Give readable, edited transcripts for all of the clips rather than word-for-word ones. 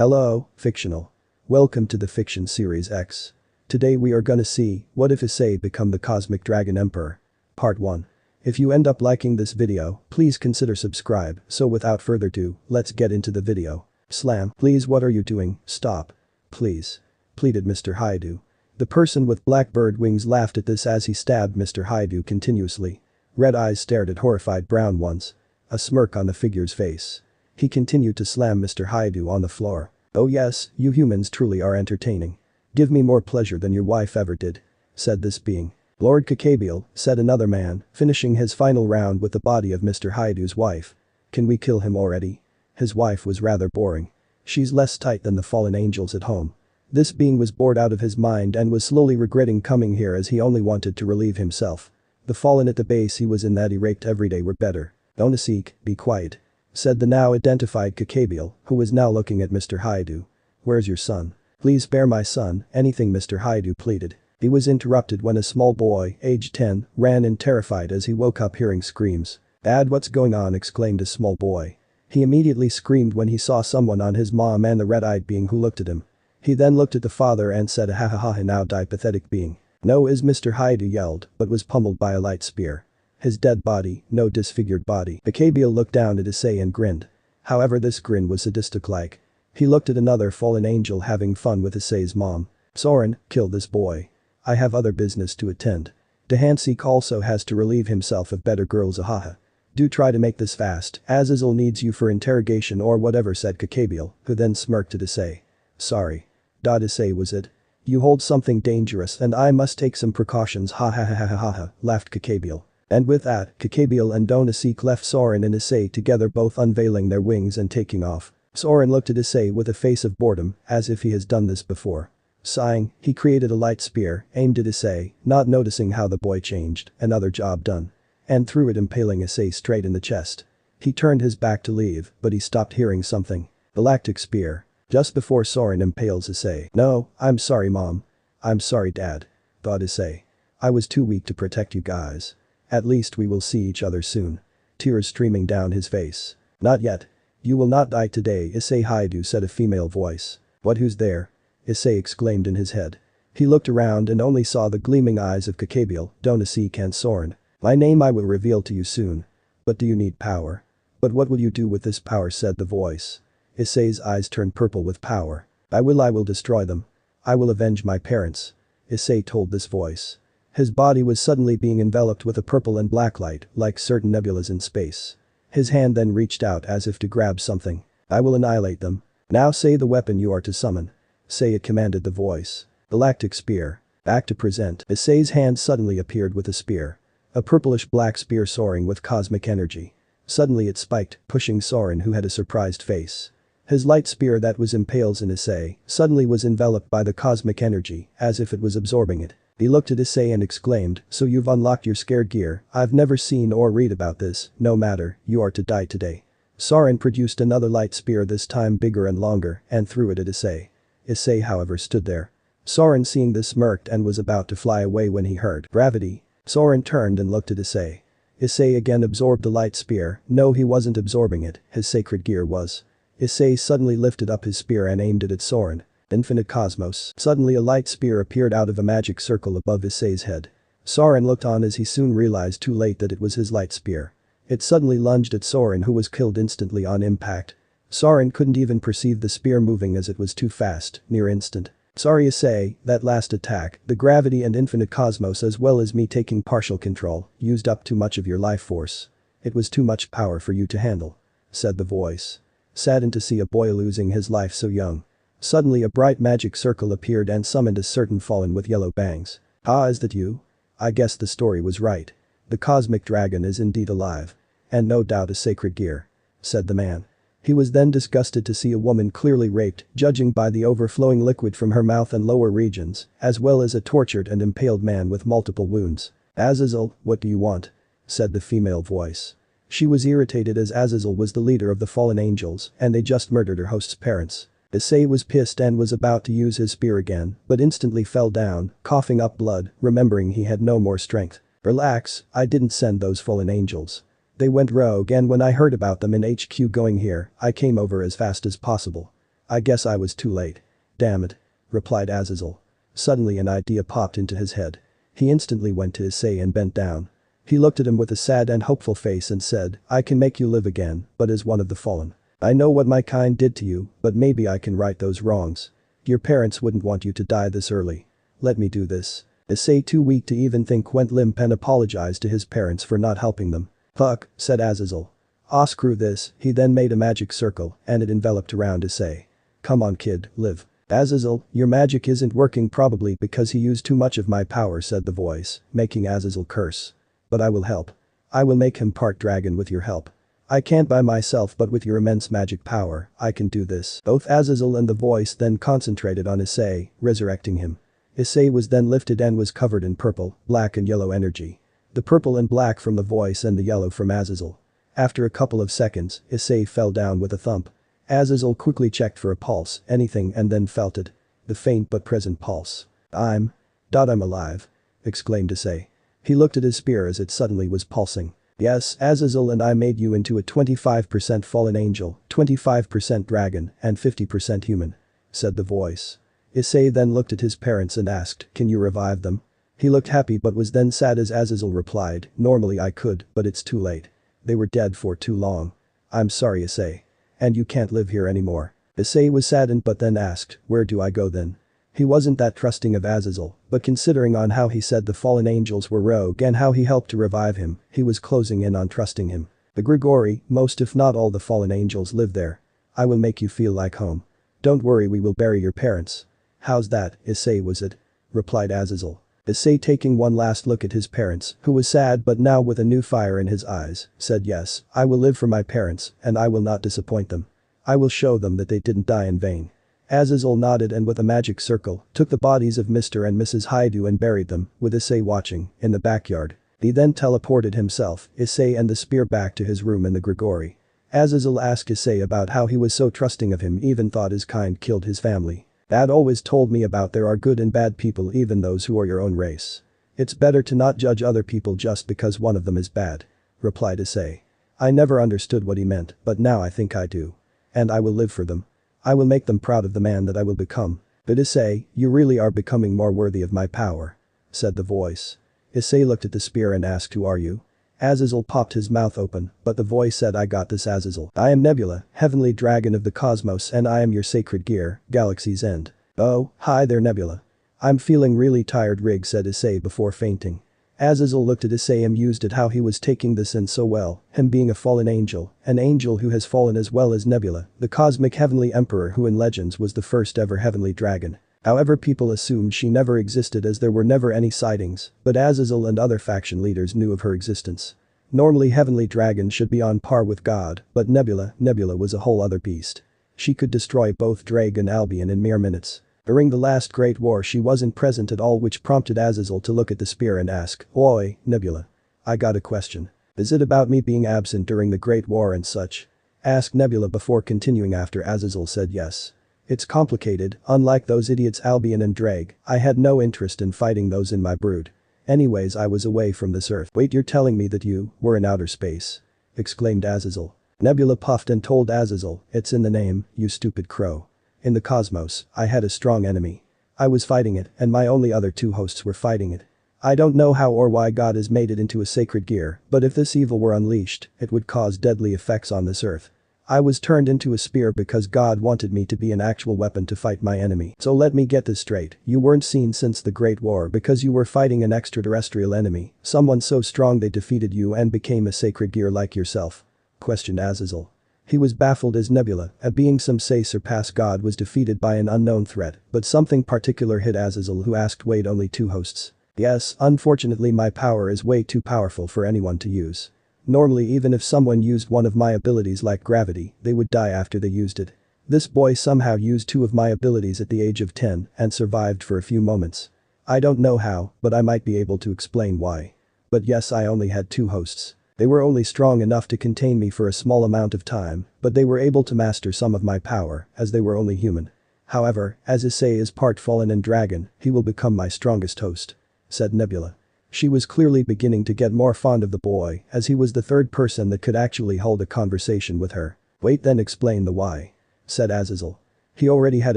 Hello, fictional. Welcome to the Fiction Series X. Today we are gonna see, what if Issei become the Cosmic Dragon Emperor? Part 1. If you end up liking this video, please consider subscribe, so without further ado, let's get into the video. Slam, please what are you doing, stop. Please. Pleaded Mr. Hyoudou. The person with black bird wings laughed at this as he stabbed Mr. Hyoudou continuously. Red eyes stared at horrified brown ones. A smirk on the figure's face. He continued to slam Mr. Hyoudou on the floor. Oh yes, you humans truly are entertaining. Give me more pleasure than your wife ever did. Said this being. Lord Cacabiel, said another man, finishing his final round with the body of Mr. Hyoudu's wife. Can we kill him already? His wife was rather boring. She's less tight than the fallen angels at home. This being was bored out of his mind and was slowly regretting coming here as he only wanted to relieve himself. The fallen at the base he was in that he raped every day were better. Don't seek, be quiet. Said the now identified Cacabiel, who was now looking at Mr. Hyoudou. Where's your son? Please spare my son, anything Mr. Hyoudou pleaded. He was interrupted when a small boy, aged 10, ran in terrified as he woke up hearing screams. Dad, what's going on? Exclaimed a small boy. He immediately screamed when he saw someone on his mom and the red-eyed being who looked at him. He then looked at the father and said ha ha ha now die pathetic being. No is Mr. Hyoudou yelled but was pummeled by a light spear. His dead body, no disfigured body. Cacabiel looked down at Issei and grinned. However this grin was sadistic-like. He looked at another fallen angel having fun with Issei's mom. Soren, kill this boy. I have other business to attend. Dehansik also has to relieve himself of better girls ahaha. Do try to make this fast, Azazel needs you for interrogation or whatever said Cacabiel, who then smirked at Issei. Sorry. Issei was it? You hold something dangerous and I must take some precautions ha ha ha ha ha ha, laughed Cacabiel. And with that, Cacabiel and Donasik left Soren and Issei together both unveiling their wings and taking off. Soren looked at Issei with a face of boredom, as if he has done this before. Sighing, he created a light spear, aimed at Issei, not noticing how the boy changed, another job done. And threw it impaling Issei straight in the chest. He turned his back to leave, but he stopped hearing something. Galactic spear. Just before Soren impales Issei. No, I'm sorry mom. I'm sorry dad. Thought Issei. I was too weak to protect you guys. At least we will see each other soon. Tears streaming down his face. Not yet. You will not die today Issei Hyoudou said a female voice. What who's there? Issei exclaimed in his head. He looked around and only saw the gleaming eyes of Cacabiel, Donasik and Soren. My name I will reveal to you soon. But do you need power? But what will you do with this power said the voice. Issei's eyes turned purple with power. I will destroy them. I will avenge my parents. Issei told this voice. His body was suddenly being enveloped with a purple and black light, like certain nebulas in space. His hand then reached out as if to grab something. I will annihilate them. Now say the weapon you are to summon. Say it commanded the voice. Galactic spear. Back to present. Issei's hand suddenly appeared with a spear. A purplish black spear soaring with cosmic energy. Suddenly it spiked, pushing Soren who had a surprised face. His light spear that was impaled in Issei suddenly was enveloped by the cosmic energy, as if it was absorbing it. He looked at Issei and exclaimed, so you've unlocked your scared gear, I've never seen or read about this, no matter, you are to die today. Soren produced another light spear this time bigger and longer and threw it at Issei. Issei however stood there. Soren seeing this smirked and was about to fly away when he heard gravity. Soren turned and looked at Issei. Issei again absorbed the light spear, no he wasn't absorbing it, his sacred gear was. Issei suddenly lifted up his spear and aimed it at Soren. Infinite cosmos. Suddenly a light spear appeared out of a magic circle above Issei's head. Soren looked on as he soon realized too late that it was his light spear. It suddenly lunged at Soren who was killed instantly on impact. Soren couldn't even perceive the spear moving as it was too fast, near instant. Sorry Issei, that last attack, the gravity and infinite cosmos as well as me taking partial control, used up too much of your life force. It was too much power for you to handle. Said the voice. Saddened to see a boy losing his life so young. Suddenly a bright magic circle appeared and summoned a certain fallen with yellow bangs. Ah, is that you? I guess the story was right. The cosmic dragon is indeed alive. And no doubt a sacred gear. Said the man. He was then disgusted to see a woman clearly raped, judging by the overflowing liquid from her mouth and lower regions, as well as a tortured and impaled man with multiple wounds. Azazel, what do you want? Said the female voice. She was irritated as Azazel was the leader of the fallen angels and they just murdered her host's parents. Issei was pissed and was about to use his spear again, but instantly fell down, coughing up blood, remembering he had no more strength. Relax, I didn't send those fallen angels. They went rogue and when I heard about them in HQ going here, I came over as fast as possible. I guess I was too late. Damn it. Replied Azazel. Suddenly an idea popped into his head. He instantly went to Issei and bent down. He looked at him with a sad and hopeful face and said, I can make you live again, but as one of the fallen. I know what my kind did to you, but maybe I can right those wrongs. Your parents wouldn't want you to die this early. Let me do this. Issei, too weak to even think, went limp and apologized to his parents for not helping them. Fuck, said Azazel. Ah, screw this. He then made a magic circle and it enveloped around Issei. Come on kid, live. Azazel, your magic isn't working, probably because he used too much of my power, said the voice, making Azazel curse. But I will help. I will make him part dragon with your help. I can't by myself, but with your immense magic power, I can do this. Both Azazel and the voice then concentrated on Issei, resurrecting him. Issei was then lifted and was covered in purple, black and yellow energy. The purple and black from the voice and the yellow from Azazel. After a couple of seconds, Issei fell down with a thump. Azazel quickly checked for a pulse, anything, and then felt it. The faint but present pulse. I'm alive. Exclaimed Issei. He looked at his spear as it suddenly was pulsing. Yes, Azazel and I made you into a 25% fallen angel, 25% dragon, and 50% human. Said the voice. Issei then looked at his parents and asked, can you revive them? He looked happy but was then sad as Azazel replied, normally I could, but it's too late. They were dead for too long. I'm sorry, Issei. And you can't live here anymore. Issei was saddened but then asked, where do I go then? He wasn't that trusting of Azazel, but considering on how he said the fallen angels were rogue and how he helped to revive him, he was closing in on trusting him. The Grigori, most if not all the fallen angels live there. I will make you feel like home. Don't worry, we will bury your parents. How's that, Issei, was it? Replied Azazel. Issei, taking one last look at his parents, who was sad but now with a new fire in his eyes, said yes, I will live for my parents, and I will not disappoint them. I will show them that they didn't die in vain. Azazel nodded and with a magic circle, took the bodies of Mr. and Mrs. Hyoudou and buried them, with Issei watching, in the backyard. He then teleported himself, Issei and the spear back to his room in the Grigori. Azazel asked Issei about how he was so trusting of him, even thought his kind killed his family. Dad always told me about there are good and bad people, even those who are your own race. It's better to not judge other people just because one of them is bad. Replied Issei. I never understood what he meant, but now I think I do. And I will live for them. I will make them proud of the man that I will become. But Issei, you really are becoming more worthy of my power. Said the voice. Issei looked at the spear and asked, who are you? Azazel popped his mouth open, but the voice said, I got this, Azazel. I am Nebula, heavenly dragon of the cosmos, and I am your sacred gear, galaxy's end. Oh, hi there Nebula. I'm feeling really tired, Rig, said Issei before fainting. Azazel looked at Issei amused at how he was taking this in so well, him being a fallen angel, an angel who has fallen, as well as Nebula, the cosmic heavenly emperor who in legends was the first ever heavenly dragon. However, people assumed she never existed as there were never any sightings, but Azazel and other faction leaders knew of her existence. Normally heavenly dragons should be on par with God, but Nebula was a whole other beast. She could destroy both Drake and Albion in mere minutes. During the last Great War she wasn't present at all, which prompted Azazel to look at the spear and ask, Oi, Nebula. I got a question. Is it about me being absent during the Great War and such? Asked Nebula before continuing after Azazel said yes. It's complicated, unlike those idiots Albion and Drake, I had no interest in fighting those in my brood. Anyways, I was away from this earth. Wait, you're telling me that you were in outer space? Exclaimed Azazel. Nebula puffed and told Azazel, it's in the name, you stupid crow. In the cosmos, I had a strong enemy. I was fighting it, and my only other two hosts were fighting it. I don't know how or why God has made it into a sacred gear, but if this evil were unleashed, it would cause deadly effects on this earth. I was turned into a spear because God wanted me to be an actual weapon to fight my enemy. So let me get this straight, you weren't seen since the Great War because you were fighting an extraterrestrial enemy, someone so strong they defeated you and became a sacred gear like yourself? Questioned Azazel. He was baffled as Nebula, a being some say surpassed God, was defeated by an unknown threat, but something particular hit Azazel, who asked, wait, only two hosts? Yes, unfortunately my power is way too powerful for anyone to use. Normally even if someone used one of my abilities like gravity, they would die after they used it. This boy somehow used two of my abilities at the age of 10 and survived for a few moments. I don't know how, but I might be able to explain why. But yes, I only had two hosts. They were only strong enough to contain me for a small amount of time, but they were able to master some of my power, as they were only human. However, as Issei is part fallen and dragon, he will become my strongest host. Said Nebula. She was clearly beginning to get more fond of the boy, as he was the third person that could actually hold a conversation with her. Wait, then explain the why. Said Azazel. He already had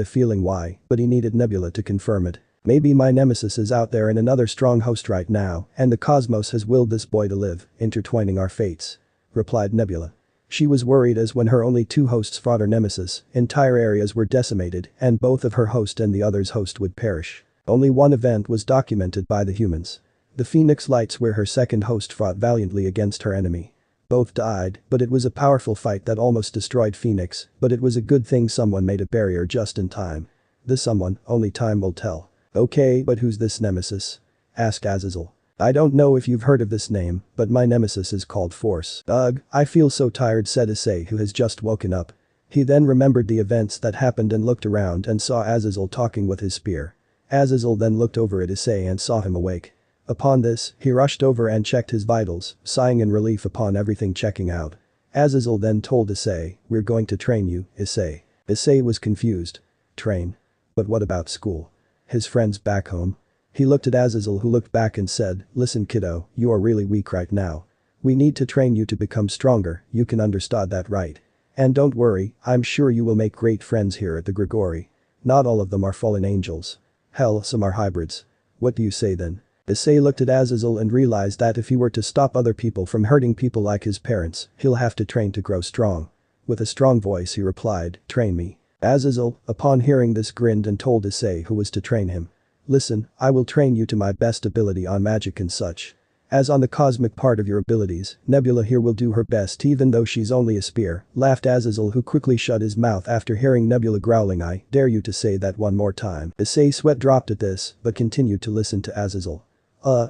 a feeling why, but he needed Nebula to confirm it. Maybe my nemesis is out there in another strong host right now, and the cosmos has willed this boy to live, intertwining our fates. Replied Nebula. She was worried as when her only two hosts fought her nemesis, entire areas were decimated, and both of her host and the other's host would perish. Only one event was documented by the humans. The Phoenix Lights, where her second host fought valiantly against her enemy. Both died, but it was a powerful fight that almost destroyed Phoenix, but it was a good thing someone made a barrier just in time. The someone, only time will tell. Okay, but who's this nemesis? Asked Azazel. I don't know if you've heard of this name, but my nemesis is called Force. Ugh, I feel so tired, said Issei, who has just woken up. He then remembered the events that happened and looked around and saw Azazel talking with his spear. Azazel then looked over at Issei and saw him awake. Upon this, he rushed over and checked his vitals, sighing in relief upon everything checking out. Azazel then told Issei, we're going to train you, Issei. Issei was confused. Train? But what about school? His friends back home? He looked at Azazel, who looked back and said, listen kiddo, you are really weak right now. We need to train you to become stronger, you can understand that, right? And don't worry, I'm sure you will make great friends here at the Grigori. Not all of them are fallen angels. Hell, some are hybrids. What do you say then? Issei looked at Azazel and realized that if he were to stop other people from hurting people like his parents, he'll have to train to grow strong. With a strong voice he replied, train me. Azazel, upon hearing this, grinned and told Issei who was to train him. Listen, I will train you to my best ability on magic and such. As on the cosmic part of your abilities, Nebula here will do her best even though she's only a spear, laughed Azazel, who quickly shut his mouth after hearing Nebula growling, I dare you to say that one more time. Issei sweat dropped at this, but continued to listen to Azazel.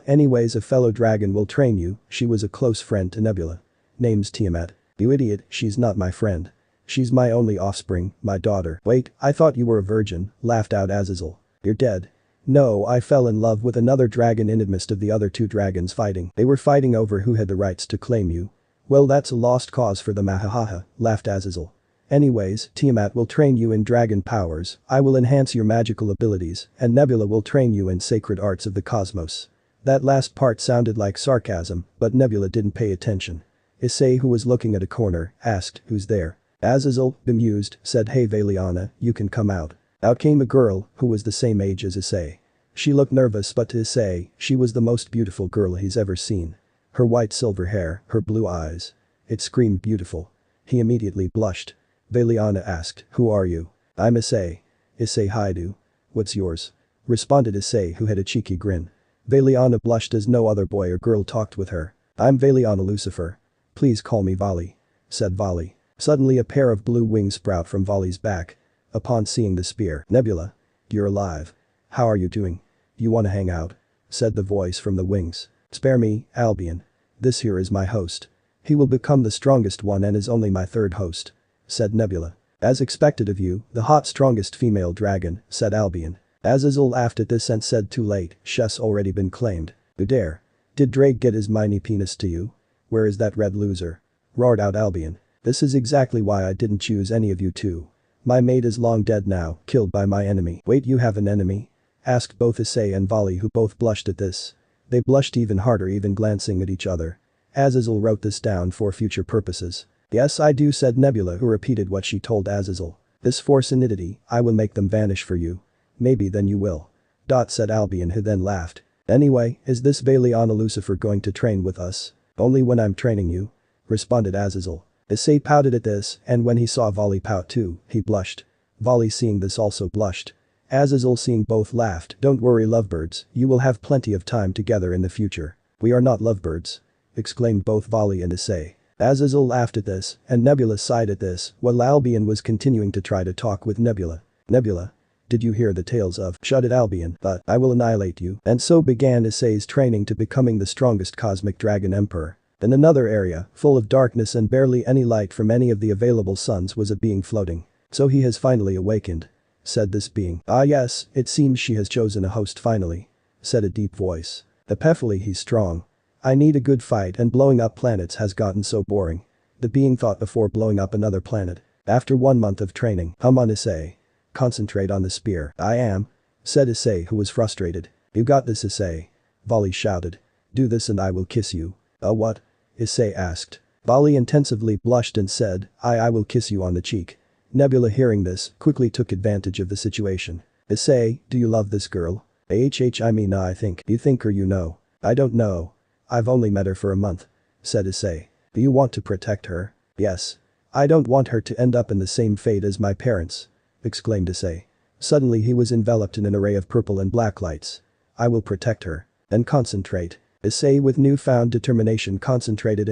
Anyways, a fellow dragon will train you, she was a close friend to Nebula. Name's Tiamat. You idiot, she's not my friend. She's my only offspring, my daughter. Wait, I thought you were a virgin, laughed out Azazel. You're dead. No, I fell in love with another dragon in the midst of the other two dragons fighting. They were fighting over who had the rights to claim you. Well, that's a lost cause for them, ahahaha, laughed Azazel. Anyways, Tiamat will train you in dragon powers, I will enhance your magical abilities, and Nebula will train you in sacred arts of the cosmos. That last part sounded like sarcasm, but Nebula didn't pay attention. Issei, who was looking at a corner, asked, who's there? Azazel, bemused, said, hey Valiana, you can come out. Out came a girl, who was the same age as Issei. She looked nervous, but to Issei, she was the most beautiful girl he's ever seen. Her white silver hair, her blue eyes. It screamed beautiful. He immediately blushed. Valiana asked, who are you? I'm Issei. Issei Hyoudou. What's yours? Responded Issei, who had a cheeky grin. Valiana blushed as no other boy or girl talked with her. I'm Valiana Lucifer. Please call me Vali. Said Vali. Suddenly a pair of blue wings sprout from Vali's back. Upon seeing the spear, Nebula. You're alive. How are you doing? You wanna hang out? Said the voice from the wings. Spare me, Albion. This here is my host. He will become the strongest one and is only my third host. Said Nebula. As expected of you, the hot strongest female dragon, said Albion. Azazel laughed at this and said too late, she's already been claimed. You dare. Did Drake get his mini penis to you? Where is that red loser? Roared out Albion. This is exactly why I didn't choose any of you two. My mate is long dead now, killed by my enemy. Wait, you have an enemy? Asked both Issei and Vali, who both blushed at this. They blushed even harder, even glancing at each other. Azazel wrote this down for future purposes. Yes, I do, said Nebula, who repeated what she told Azazel. This force and entity, I will make them vanish for you. Maybe then you will. Said Albion, who then laughed. Anyway, is this Valiana Lucifer going to train with us? Only when I'm training you. Responded Azazel. Issei pouted at this, and when he saw Vali pout too, he blushed. Vali seeing this also blushed. Azazel seeing both laughed. Don't worry lovebirds, you will have plenty of time together in the future. We are not lovebirds. Exclaimed both Vali and Issei. Azazel laughed at this, and Nebula sighed at this, while Albion was continuing to try to talk with Nebula. Nebula. Did you hear the tales of? Shut it Albion, but I will annihilate you. And so began Issei's training to becoming the strongest cosmic dragon emperor. In another area, full of darkness and barely any light from any of the available suns, was a being floating. So he has finally awakened. Said this being. Ah yes, it seems she has chosen a host finally. Said a deep voice. Epiphaly, he's strong. I need a good fight, and blowing up planets has gotten so boring. The being thought before blowing up another planet. After 1 month of training, hum on Issei. Concentrate on the spear. I am. Said Issei, who was frustrated. You got this Issei. Vali shouted. Do this and I will kiss you. What? Issei asked. Vali intensively blushed and said, I will kiss you on the cheek. Nebula, hearing this, quickly took advantage of the situation. Issei, do you love this girl? I mean I think. You think or you know? I don't know. I've only met her for a month. Said Issei. Do you want to protect her? Yes. I don't want her to end up in the same fate as my parents. Exclaimed Issei. Suddenly he was enveloped in an array of purple and black lights. I will protect her. And concentrate. Issei with newfound determination concentrated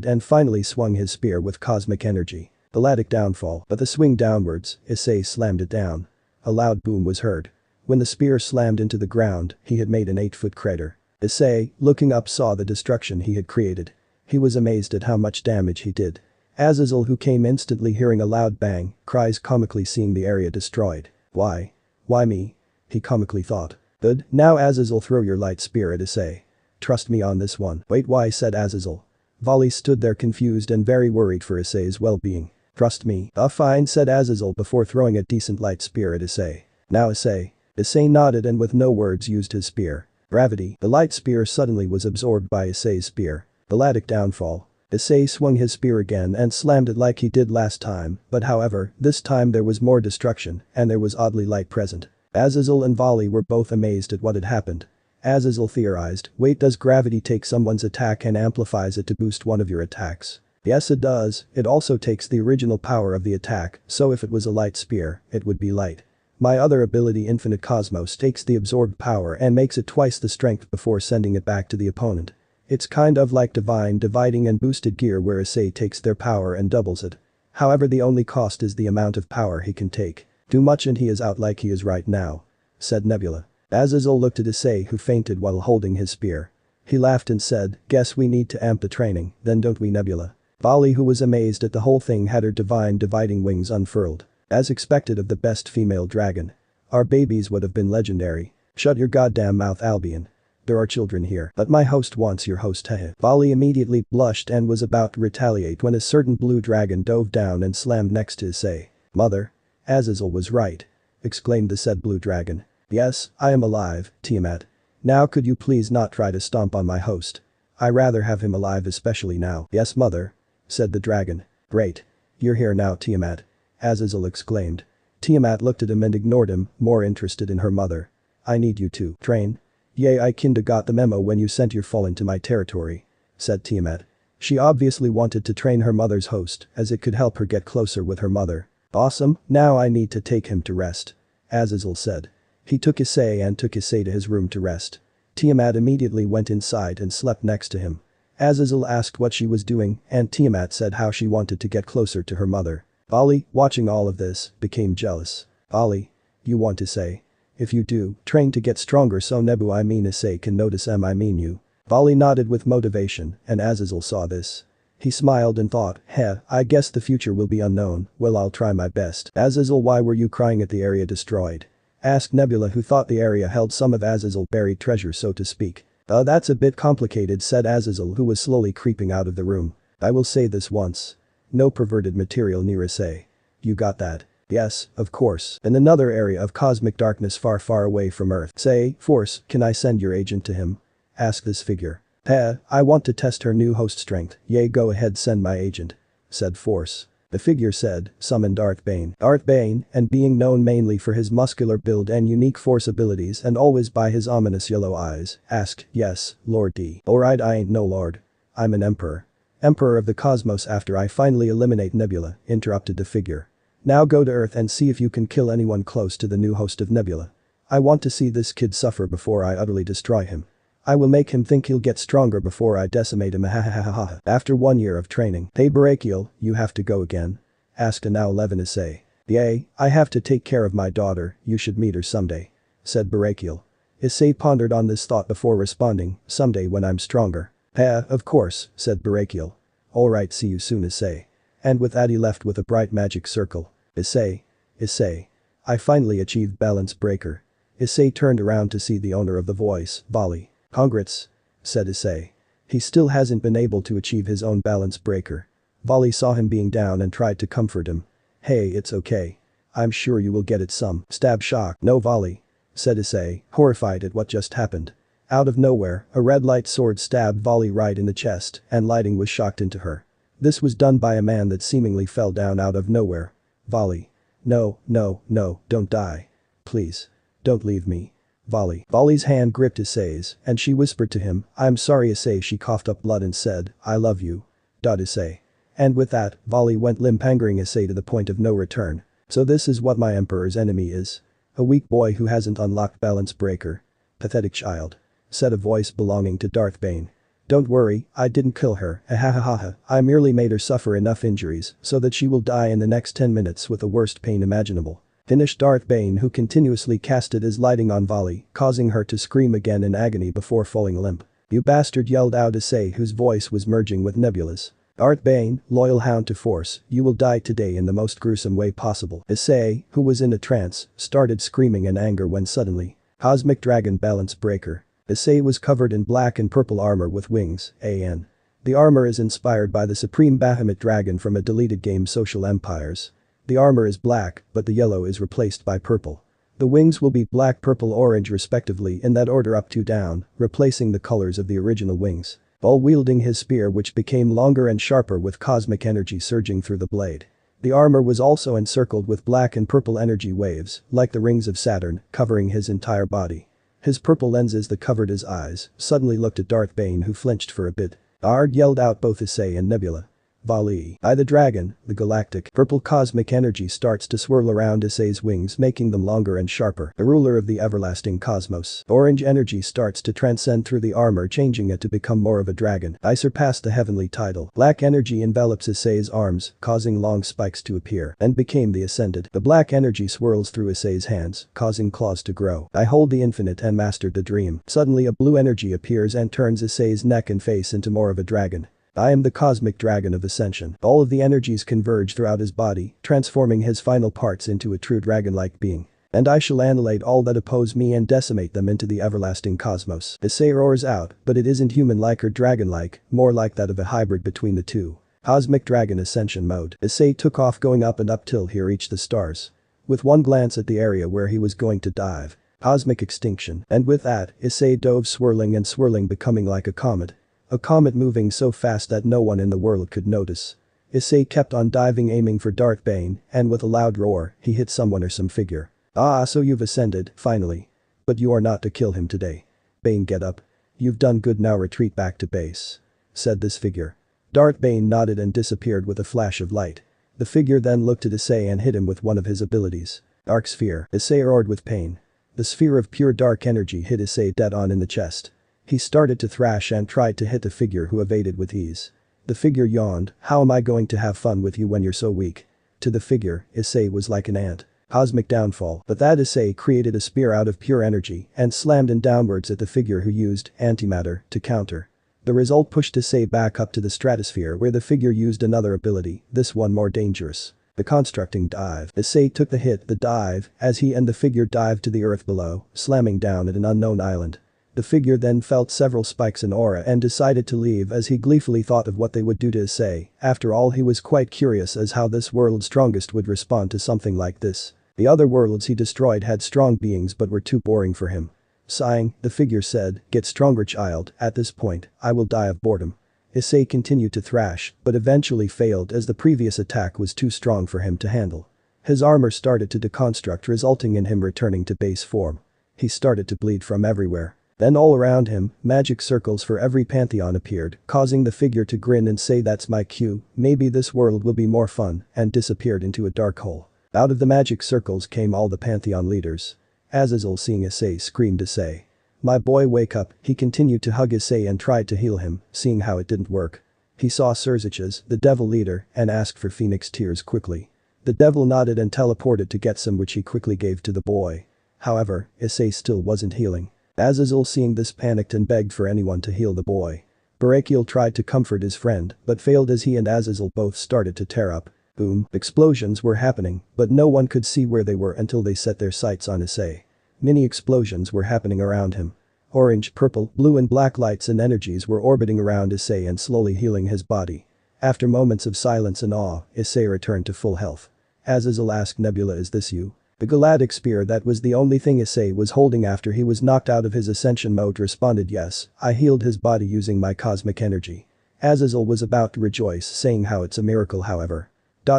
and finally swung his spear with cosmic energy. Galactic downfall, but the swing downwards, Issei slammed it down. A loud boom was heard. When the spear slammed into the ground, he had made an 8-foot crater. Issei, looking up, saw the destruction he had created. He was amazed at how much damage he did. Azazel, who came instantly hearing a loud bang, cries comically seeing the area destroyed. Why? Why me? He comically thought. Good, now Azazel, throw your light spear at Issei. Trust me on this one. Wait, why? Said Azazel. Vali stood there confused and very worried for Issei's well-being. Trust me. Fine, said Azazel before throwing a decent light spear at Issei. Now Issei. Issei nodded and with no words used his spear. Gravity. The light spear suddenly was absorbed by Issei's spear. Galactic downfall. Issei swung his spear again and slammed it like he did last time, but however, this time there was more destruction and there was oddly light present. Azazel and Vali were both amazed at what had happened. Azazel theorized, wait, does gravity take someone's attack and amplifies it to boost one of your attacks? Yes it does, it also takes the original power of the attack, so if it was a light spear, it would be light. My other ability Infinite Cosmos takes the absorbed power and makes it twice the strength before sending it back to the opponent. It's kind of like Divine Dividing and Boosted Gear where Issei takes their power and doubles it. However, the only cost is the amount of power he can take. Too much and he is out like he is right now. Said Nebula. Azazel looked at Issei, who fainted while holding his spear. He laughed and said, guess we need to amp the training, then don't we, Nebula? Vali, who was amazed at the whole thing, had her divine dividing wings unfurled. As expected of the best female dragon. Our babies would have been legendary. Shut your goddamn mouth, Albion. There are children here. But my host wants your host, hehe. Vali immediately blushed and was about to retaliate when a certain blue dragon dove down and slammed next to Issei. Mother. Azazel was right. Exclaimed the said blue dragon. Yes, I am alive, Tiamat. Now could you please not try to stomp on my host? I rather have him alive, especially now. Yes, mother. Said the dragon. Great. You're here now, Tiamat. Azazel exclaimed. Tiamat looked at him and ignored him, more interested in her mother. I need you to train. Yay, I kinda got the memo when you sent your foal into my territory. Said Tiamat. She obviously wanted to train her mother's host as it could help her get closer with her mother. Awesome, now I need to take him to rest. Azazel said. He took Issei to his room to rest. Tiamat immediately went inside and slept next to him. Azazel asked what she was doing and Tiamat said how she wanted to get closer to her mother. Vali, watching all of this, became jealous. Vali. You want to say? If you do, train to get stronger so Issei can notice I mean you. Vali nodded with motivation and Azazel saw this. He smiled and thought, heh, I guess the future will be unknown, well I'll try my best. Azazel, why were you crying at the area destroyed? Asked Nebula, who thought the area held some of Azazel's buried treasure, so to speak. That's a bit complicated, said Azazel, who was slowly creeping out of the room. I will say this once. No perverted material near Issei. You got that? Yes, of course. In another area of cosmic darkness far, far away from Earth. Say, Force, can I send your agent to him? Asked this figure. I want to test her new host strength. Yay, go ahead, send my agent. Said Force. The figure said, summon Darth Bane. Darth Bane, and being known mainly for his muscular build and unique force abilities and always by his ominous yellow eyes, asked, yes, Lord D. Alright, I ain't no lord. I'm an emperor. Emperor of the cosmos. After I finally eliminate Nebula, interrupted the figure. Now go to Earth and see if you can kill anyone close to the new host of Nebula. I want to see this kid suffer before I utterly destroy him. I will make him think he'll get stronger before I decimate him. After 1 year of training. Hey Barakiel, you have to go again? Asked a now 11 Issei. Yay, I have to take care of my daughter, you should meet her someday. Said Barakiel. Issei pondered on this thought before responding, someday when I'm stronger. Of course, said Barakiel. Alright, see you soon, Issei. And with that he left with a bright magic circle. Issei. I finally achieved balance breaker. Issei turned around to see the owner of the voice, Vali. Congrats. Said Issei. He still hasn't been able to achieve his own balance breaker. Vali saw him being down and tried to comfort him. Hey, it's okay. I'm sure you will get it some. Stab shock. No, Vali. Said Issei, horrified at what just happened. Out of nowhere, a red light sword stabbed Vali right in the chest and lighting was shocked into her. This was done by a man that seemingly fell down out of nowhere. Vali. No, no, no, don't die. Please. Don't leave me. Vali. Vali's hand gripped Issei's, and she whispered to him, I'm sorry Issei. She coughed up blood and said, I love you. Issei. And with that, Vali went limp, angering Issei to the point of no return. So this is what my emperor's enemy is. A weak boy who hasn't unlocked balance breaker. Pathetic child. Said a voice belonging to Darth Bane. Don't worry, I didn't kill her, ahahaha, I merely made her suffer enough injuries so that she will die in the next 10 minutes with the worst pain imaginable. Finished Darth Bane, who continuously casted his lighting on Vali, causing her to scream again in agony before falling limp. You bastard, yelled out Issei, whose voice was merging with Nebula's. Darth Bane, loyal hound to Force, you will die today in the most gruesome way possible. Issei, who was in a trance, started screaming in anger when suddenly, Cosmic Dragon Balance Breaker. Issei was covered in black and purple armor with wings, an. The armor is inspired by the supreme Bahamut dragon from a deleted game Social Empires. The armor is black, but the yellow is replaced by purple. The wings will be black, purple, orange respectively in that order up to down, replacing the colors of the original wings. While wielding his spear, which became longer and sharper with cosmic energy surging through the blade. The armor was also encircled with black and purple energy waves, like the rings of Saturn, covering his entire body. His purple lenses that covered his eyes suddenly looked at Darth Bane, who flinched for a bit. Arg, yelled out both Issei and Nebula. Vali. The dragon, the galactic purple cosmic energy starts to swirl around Issei's wings, making them longer and sharper. The ruler of the everlasting cosmos. Orange energy starts to transcend through the armor, changing it to become more of a dragon. I surpassed the heavenly title. Black energy envelops Issei's arms, causing long spikes to appear, and became the ascended. The black energy swirls through Issei's hands, causing claws to grow. I hold the infinite and mastered the dream. Suddenly a blue energy appears and turns Issei's neck and face into more of a dragon. I am the cosmic dragon of Ascension. All of the energies converge throughout his body, transforming his final parts into a true dragon-like being. And I shall annihilate all that oppose me and decimate them into the everlasting cosmos. Issei roars out, but it isn't human-like or dragon-like, more like that of a hybrid between the two. Cosmic Dragon Ascension mode. Issei took off, going up and up till he reached the stars. With one glance at the area where he was going to dive. Cosmic extinction. And with that, Issei dove, swirling and swirling, becoming like a comet. A comet moving so fast that no one in the world could notice. Issei kept on diving, aiming for Darth Bane, and with a loud roar, he hit someone or some figure. So you've ascended, finally. But you are not to kill him today. Bane, get up. You've done good, now retreat back to base. Said this figure. Darth Bane nodded and disappeared with a flash of light. The figure then looked at Issei and hit him with one of his abilities. Dark Sphere. Issei roared with pain. The sphere of pure dark energy hit Issei dead on in the chest. He started to thrash and tried to hit the figure, who evaded with ease. The figure yawned, how am I going to have fun with you when you're so weak? To the figure, Issei was like an ant. Cosmic downfall. But that Issei created a spear out of pure energy and slammed it downwards at the figure, who used antimatter to counter. The result pushed Issei back up to the stratosphere, where the figure used another ability, this one more dangerous. The constructing dive. Issei took the hit, the dive, as he and the figure dived to the earth below, slamming down at an unknown island. The figure then felt several spikes in aura and decided to leave, as he gleefully thought of what they would do to Issei. After all, he was quite curious as how this world's strongest would respond to something like this. The other worlds he destroyed had strong beings but were too boring for him. Sighing, the figure said, get stronger, child, at this point, I will die of boredom. Issei continued to thrash, but eventually failed as the previous attack was too strong for him to handle. His armor started to deconstruct, resulting in him returning to base form. He started to bleed from everywhere. Then all around him, magic circles for every pantheon appeared, causing the figure to grin and say, that's my cue, maybe this world will be more fun, and disappeared into a dark hole. Out of the magic circles came all the pantheon leaders. Azazel, seeing Issei, screamed Issei. My boy, wake up. He continued to hug Issei and tried to heal him, seeing how it didn't work. He saw Cerziches, the devil leader, and asked for Phoenix tears quickly. The devil nodded and teleported to get some, which he quickly gave to the boy. However, Issei still wasn't healing. Azazel, seeing this, panicked and begged for anyone to heal the boy. Barakiel tried to comfort his friend, but failed as he and Azazel both started to tear up. Boom, explosions were happening, but no one could see where they were until they set their sights on Issei. Many explosions were happening around him. Orange, purple, blue and black lights and energies were orbiting around Issei and slowly healing his body. After moments of silence and awe, Issei returned to full health. Azazel asked Nebula, is this you? The Galactic Spear, that was the only thing Issei was holding after he was knocked out of his Ascension mode, responded, yes, I healed his body using my cosmic energy. Azazel was about to rejoice, saying how it's a miracle, however.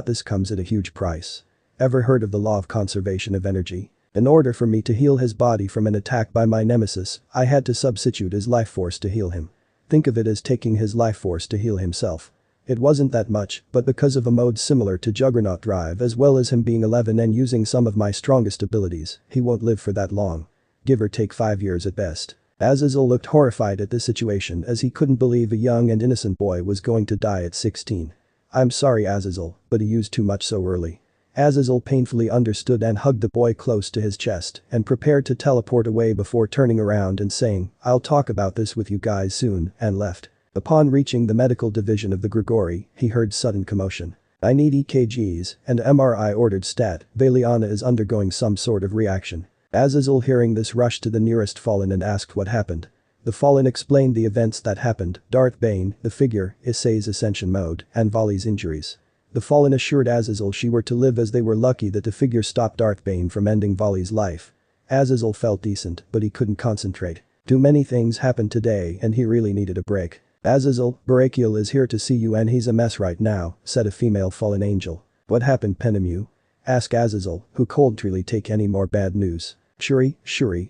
This comes at a huge price. Ever heard of the law of conservation of energy? In order for me to heal his body from an attack by my nemesis, I had to substitute his life force to heal him. Think of it as taking his life force to heal himself. It wasn't that much, but because of a mode similar to Juggernaut Drive as well as him being 11 and using some of my strongest abilities, he won't live for that long. Give or take 5 years at best. Azazel looked horrified at this situation as he couldn't believe a young and innocent boy was going to die at 16. I'm sorry Azazel, but he used too much so early. Azazel painfully understood and hugged the boy close to his chest and prepared to teleport away before turning around and saying, "I'll talk about this with you guys soon," and left. Upon reaching the medical division of the Grigori, he heard sudden commotion. I need EKGs and MRI ordered stat, Valiana is undergoing some sort of reaction. Azazel hearing this rushed to the nearest Fallen and asked what happened. The Fallen explained the events that happened, Darth Bane, the figure, Issei's Ascension mode, and Vali's injuries. The Fallen assured Azazel she were to live as they were lucky that the figure stopped Darth Bane from ending Vali's life. Azazel felt decent, but he couldn't concentrate. Too many things happened today and he really needed a break. Azazel, Barakiel is here to see you and he's a mess right now, said a female fallen angel. What happened Penemu? Ask Azazel, who coldly take any more bad news. Shuri,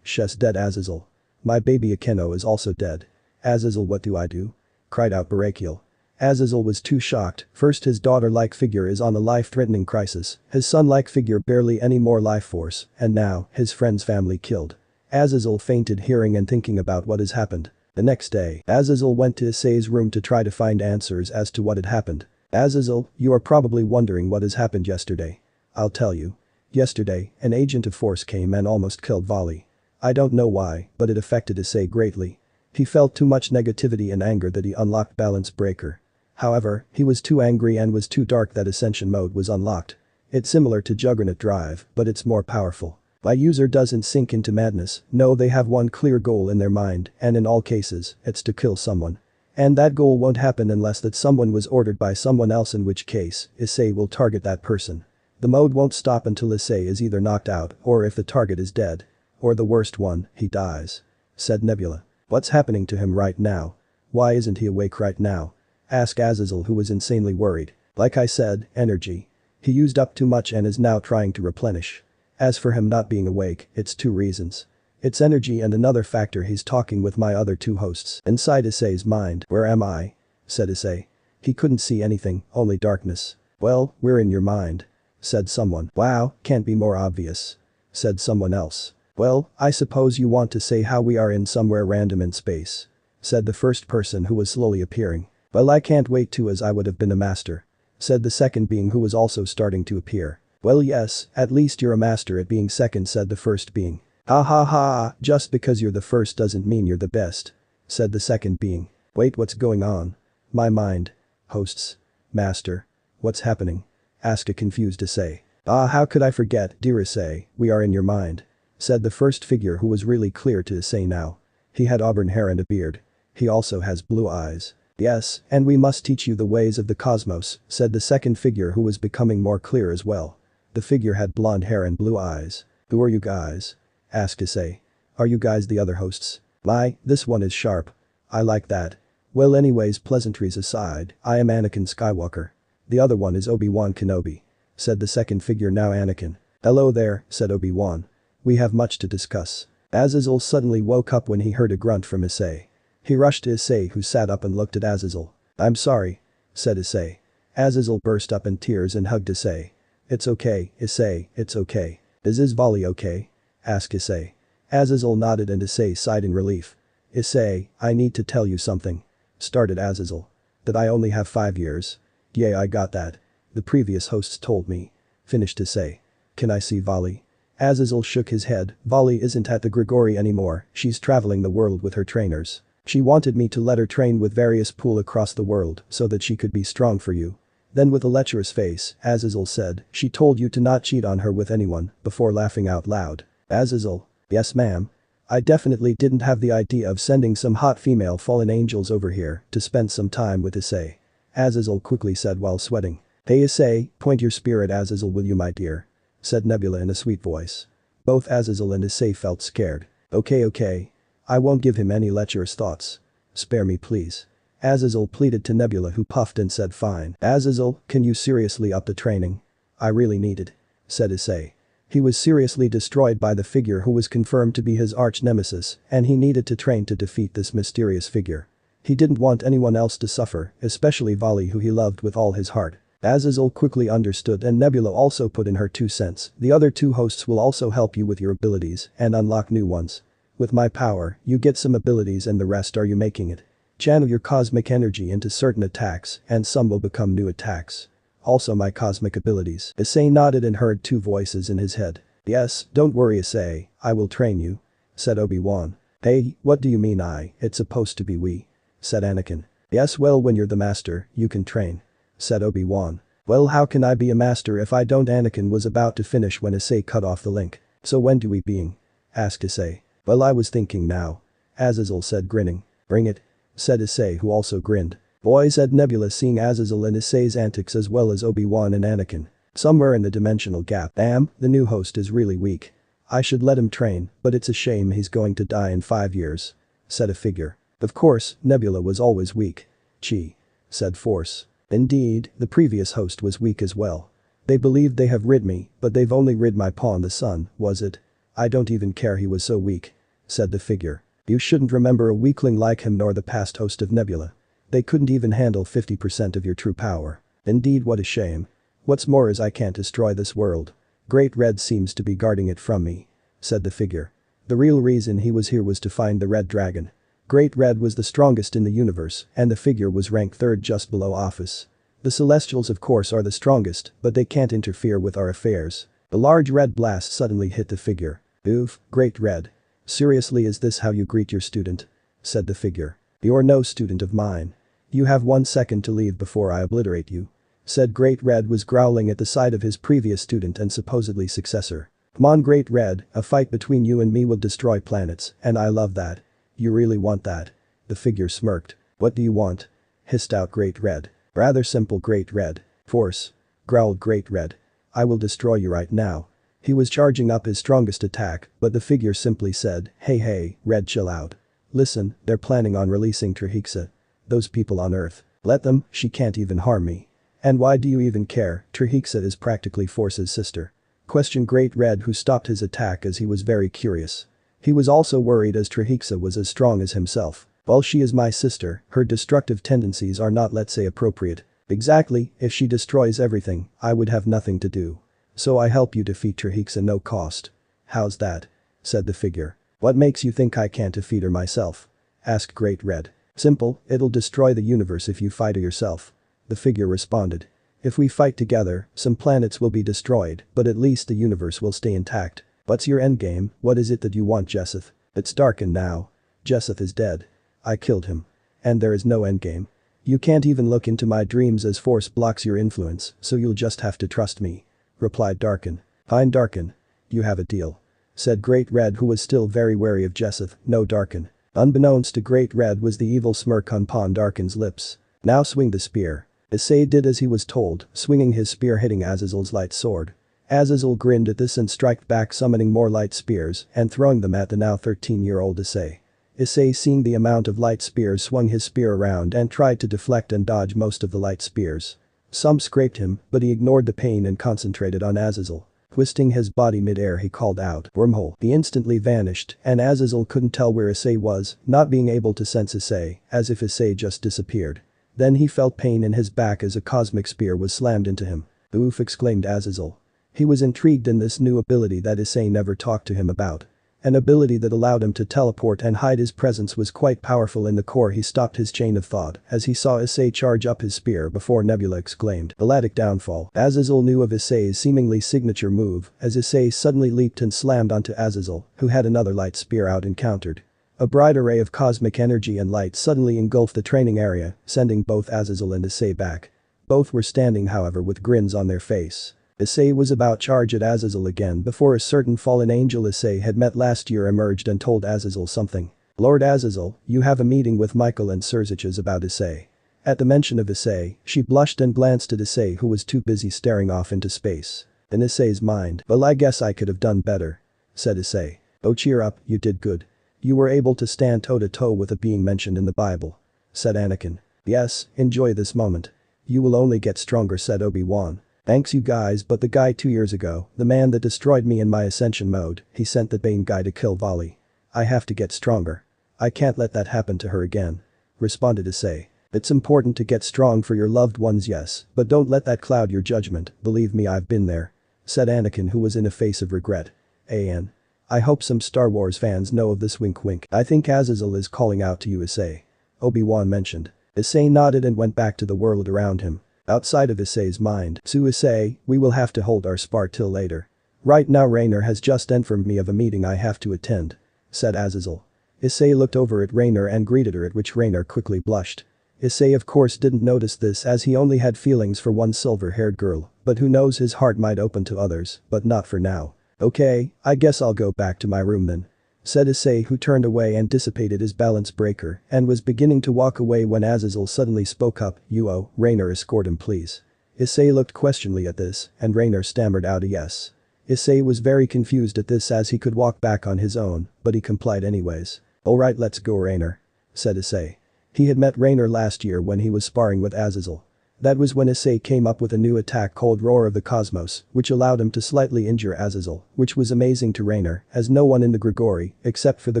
she's dead Azazel. My baby Akeno is also dead. Azazel what do I do? Cried out Barakiel. Azazel was too shocked, first his daughter-like figure is on a life-threatening crisis, his son-like figure barely any more life force, and now, his friend's family killed. Azazel fainted hearing and thinking about what has happened. The next day, Azazel went to Issei's room to try to find answers as to what had happened. Azazel, you are probably wondering what has happened yesterday. I'll tell you. Yesterday, an agent of force came and almost killed Vali. I don't know why, but it affected Issei greatly. He felt too much negativity and anger that he unlocked Balance Breaker. However, he was too angry and was too dark that Ascension mode was unlocked. It's similar to Juggernaut Drive, but it's more powerful. My user doesn't sink into madness, no they have one clear goal in their mind and in all cases, it's to kill someone. And that goal won't happen unless that someone was ordered by someone else in which case, Issei will target that person. The mode won't stop until Issei is either knocked out or if the target is dead. Or the worst one, he dies. Said Nebula. What's happening to him right now? Why isn't he awake right now? Asked Azazel who was insanely worried. Like I said, energy. He used up too much and is now trying to replenish. As for him not being awake, it's 2 reasons. It's energy and another factor he's talking with my other 2 hosts. Inside Issei's mind. Where am I? Said Issei. He couldn't see anything, only darkness. Well, we're in your mind. Said someone. Wow, can't be more obvious. Said someone else. Well, I suppose you want to say how we are in somewhere random in space. Said the first person who was slowly appearing. Well I can't wait to as I would have been a master. Said the second being who was also starting to appear. Well yes, at least you're a master at being second said the first being. Ha ha ha, just because you're the first doesn't mean you're the best. Said the second being. Wait what's going on? My mind. Hosts. Master. What's happening? Asked a confused Issei. Ah how could I forget, dear Issei, we are in your mind. Said the first figure who was really clear to Issei now. He had auburn hair and a beard. He also has blue eyes. Yes, and we must teach you the ways of the cosmos, said the second figure who was becoming more clear as well. The figure had blonde hair and blue eyes. Who are you guys? Asked Issei. Are you guys the other hosts? My, this one is sharp. I like that. Well anyways pleasantries aside, I am Anakin Skywalker. The other one is Obi-Wan Kenobi. Said the second figure now Anakin. Hello there, said Obi-Wan. We have much to discuss. Azazel suddenly woke up when he heard a grunt from Issei. He rushed to Issei who sat up and looked at Azazel. I'm sorry. Said Issei. Azazel burst up in tears and hugged Issei. It's okay, Issei, it's okay. Is Vali okay? Asked Issei. Azazel nodded and Issei sighed in relief. Issei, I need to tell you something. Started Azazel. That I only have 5 years. Yeah I got that. The previous hosts told me. Finished Issei. Can I see Vali? Azazel shook his head. Vali isn't at the Grigori anymore, she's traveling the world with her trainers. She wanted me to let her train with various pool across the world so that she could be strong for you. Then with a lecherous face, Azazel said, she told you to not cheat on her with anyone, before laughing out loud. Azazel. Yes ma'am. I definitely didn't have the idea of sending some hot female fallen angels over here to spend some time with Issei. Azazel quickly said while sweating. Hey Issei, point your spear at Azazel will you my dear? Said Nebula in a sweet voice. Both Azazel and Issei felt scared. Okay. I won't give him any lecherous thoughts. Spare me please. Azazel pleaded to Nebula who puffed and said fine. Azazel, can you seriously up the training? I really need it. said Issei. He was seriously destroyed by the figure who was confirmed to be his arch-nemesis, and he needed to train to defeat this mysterious figure. He didn't want anyone else to suffer, especially Vali, who he loved with all his heart. Azazel quickly understood, and Nebula also put in her 2 cents. The other 2 hosts will also help you with your abilities and unlock new ones. With my power, you get some abilities and the rest are you making it. Channel your cosmic energy into certain attacks and some will become new attacks. Also my cosmic abilities. Issei nodded and heard 2 voices in his head. Yes, don't worry Issei, I will train you. Said Obi-Wan. Hey, what do you mean it's supposed to be we? Said Anakin. Yes, well when you're the master, you can train. Said Obi-Wan. Well how can I be a master if I don't? Anakin was about to finish when Issei cut off the link. So when do we being? Asked Issei. Well I was thinking now. Azazel said grinning. Bring it. Said Issei, who also grinned. Boy, said Nebula, seeing Azazel and Issei's antics as well as Obi-Wan and Anakin. Somewhere in the dimensional gap. Damn, the new host is really weak. I should let him train, but it's a shame he's going to die in 5 years. Said a figure. Of course, Nebula was always weak. Chi. Said Force. Indeed, the previous host was weak as well. They believed they have rid me, but they've only rid my pawn the sun, was it? I don't even care he was so weak. Said the figure. You shouldn't remember a weakling like him nor the past host of Nebula. They couldn't even handle 50% of your true power. Indeed, what a shame. What's more is I can't destroy this world. Great Red seems to be guarding it from me. Said the figure. The real reason he was here was to find the Red Dragon. Great Red was the strongest in the universe and the figure was ranked 3rd just below Office. The Celestials of course are the strongest, but they can't interfere with our affairs. A large red blast suddenly hit the figure. Oof, Great Red. Seriously, is this how you greet your student? Said the figure. You're no student of mine. You have 1 second to leave before I obliterate you. Said Great Red was growling at the sight of his previous student and supposedly successor. Come on Great Red, a fight between you and me will destroy planets, and I love that. You really want that? The figure smirked. What do you want? Hissed out Great Red. Rather simple Great Red. Force. Growled Great Red. I will destroy you right now. He was charging up his strongest attack, but the figure simply said, hey, Red, chill out. Listen, they're planning on releasing Trihixa. Those people on Earth. Let them, she can't even harm me. And why do you even care? Trihixa is practically Force's sister. Questioned Great Red, who stopped his attack as he was very curious. He was also worried as Trihixa was as strong as himself. While she is my sister, her destructive tendencies are not, let's say, appropriate. Exactly, if she destroys everything, I would have nothing to do. So I help you defeat Trihixa no cost. How's that? Said the figure. What makes you think I can't defeat her myself? Asked Great Red. Simple, it'll destroy the universe if you fight her yourself. The figure responded. If we fight together, some planets will be destroyed, but at least the universe will stay intact. What's your endgame? What is it that you want, Jesseth? It's darkened now. Jesseth is dead. I killed him. And there is no endgame. You can't even look into my dreams as Force blocks your influence, so you'll just have to trust me. Replied Darkin. Fine Darkin. You have a deal. Said Great Red, who was still very wary of Jesseth. No Darkin. Unbeknownst to Great Red was the evil smirk on Pawn Darkin's lips. Now swing the spear. Issei did as he was told, swinging his spear hitting Azazel's light sword. Azazel grinned at this and striked back, summoning more light spears and throwing them at the now 13-year-old Issei. Issei, seeing the amount of light spears, swung his spear around and tried to deflect and dodge most of the light spears. Some scraped him, but he ignored the pain and concentrated on Azazel. Twisting his body mid-air, he called out, "Wormhole." He instantly vanished, and Azazel couldn't tell where Issei was, not being able to sense Issei, as if Issei just disappeared. Then he felt pain in his back as a cosmic spear was slammed into him. "Oof," exclaimed Azazel. He was intrigued in this new ability that Issei never talked to him about. An ability that allowed him to teleport and hide his presence was quite powerful in the core. He stopped his chain of thought as he saw Issei charge up his spear before Nebula exclaimed, "Galactic downfall." Azazel knew of Issei's seemingly signature move as Issei suddenly leaped and slammed onto Azazel, who had another light spear out encountered. A bright array of cosmic energy and light suddenly engulfed the training area, sending both Azazel and Issei back. Both were standing, however, with grins on their face. Issei was about to charge at Azazel again before a certain fallen angel Issei had met last year emerged and told Azazel something. "Lord Azazel, you have a meeting with Michael and Surziches about Issei." At the mention of Issei, she blushed and glanced at Issei, who was too busy staring off into space. In Issei's mind, "Well, I guess I could have done better," said Issei. "Oh, cheer up, you did good. You were able to stand toe-to-toe with a being mentioned in the Bible," said Anakin. "Yes, enjoy this moment. You will only get stronger," said Obi-Wan. Thanks you guys, but the guy 2 years ago, the man that destroyed me in my Ascension mode, he sent the Bane guy to kill Vali. I have to get stronger. I can't let that happen to her again. Responded Issei. It's important to get strong for your loved ones, yes, but don't let that cloud your judgment, believe me, I've been there. Said Anakin, who was in a face of regret. I hope some Star Wars fans know of this, wink wink. I think Azazel is calling out to you, Issei. Obi-Wan mentioned. Issei nodded and went back to the world around him. Outside of Issei's mind, "So Issei, we will have to hold our spar till later. Right now Raynor has just informed me of a meeting I have to attend," said Azazel. Issei looked over at Raynor and greeted her, at which Raynor quickly blushed. Issei of course didn't notice this, as he only had feelings for one silver-haired girl, but who knows, his heart might open to others, but not for now. "Okay, I guess I'll go back to my room then," said Issei, who turned away and dissipated his balance breaker and was beginning to walk away when Azazel suddenly spoke up. Raynor, escort him please." Issei looked questioningly at this, and Raynor stammered out a yes. Issei was very confused at this, as he could walk back on his own, but he complied anyways. "Alright, let's go, Raynor," said Issei. He had met Raynor last year when he was sparring with Azazel. That was when Issei came up with a new attack called Roar of the Cosmos, which allowed him to slightly injure Azazel, which was amazing to Raynor, as no one in the Grigori, except for the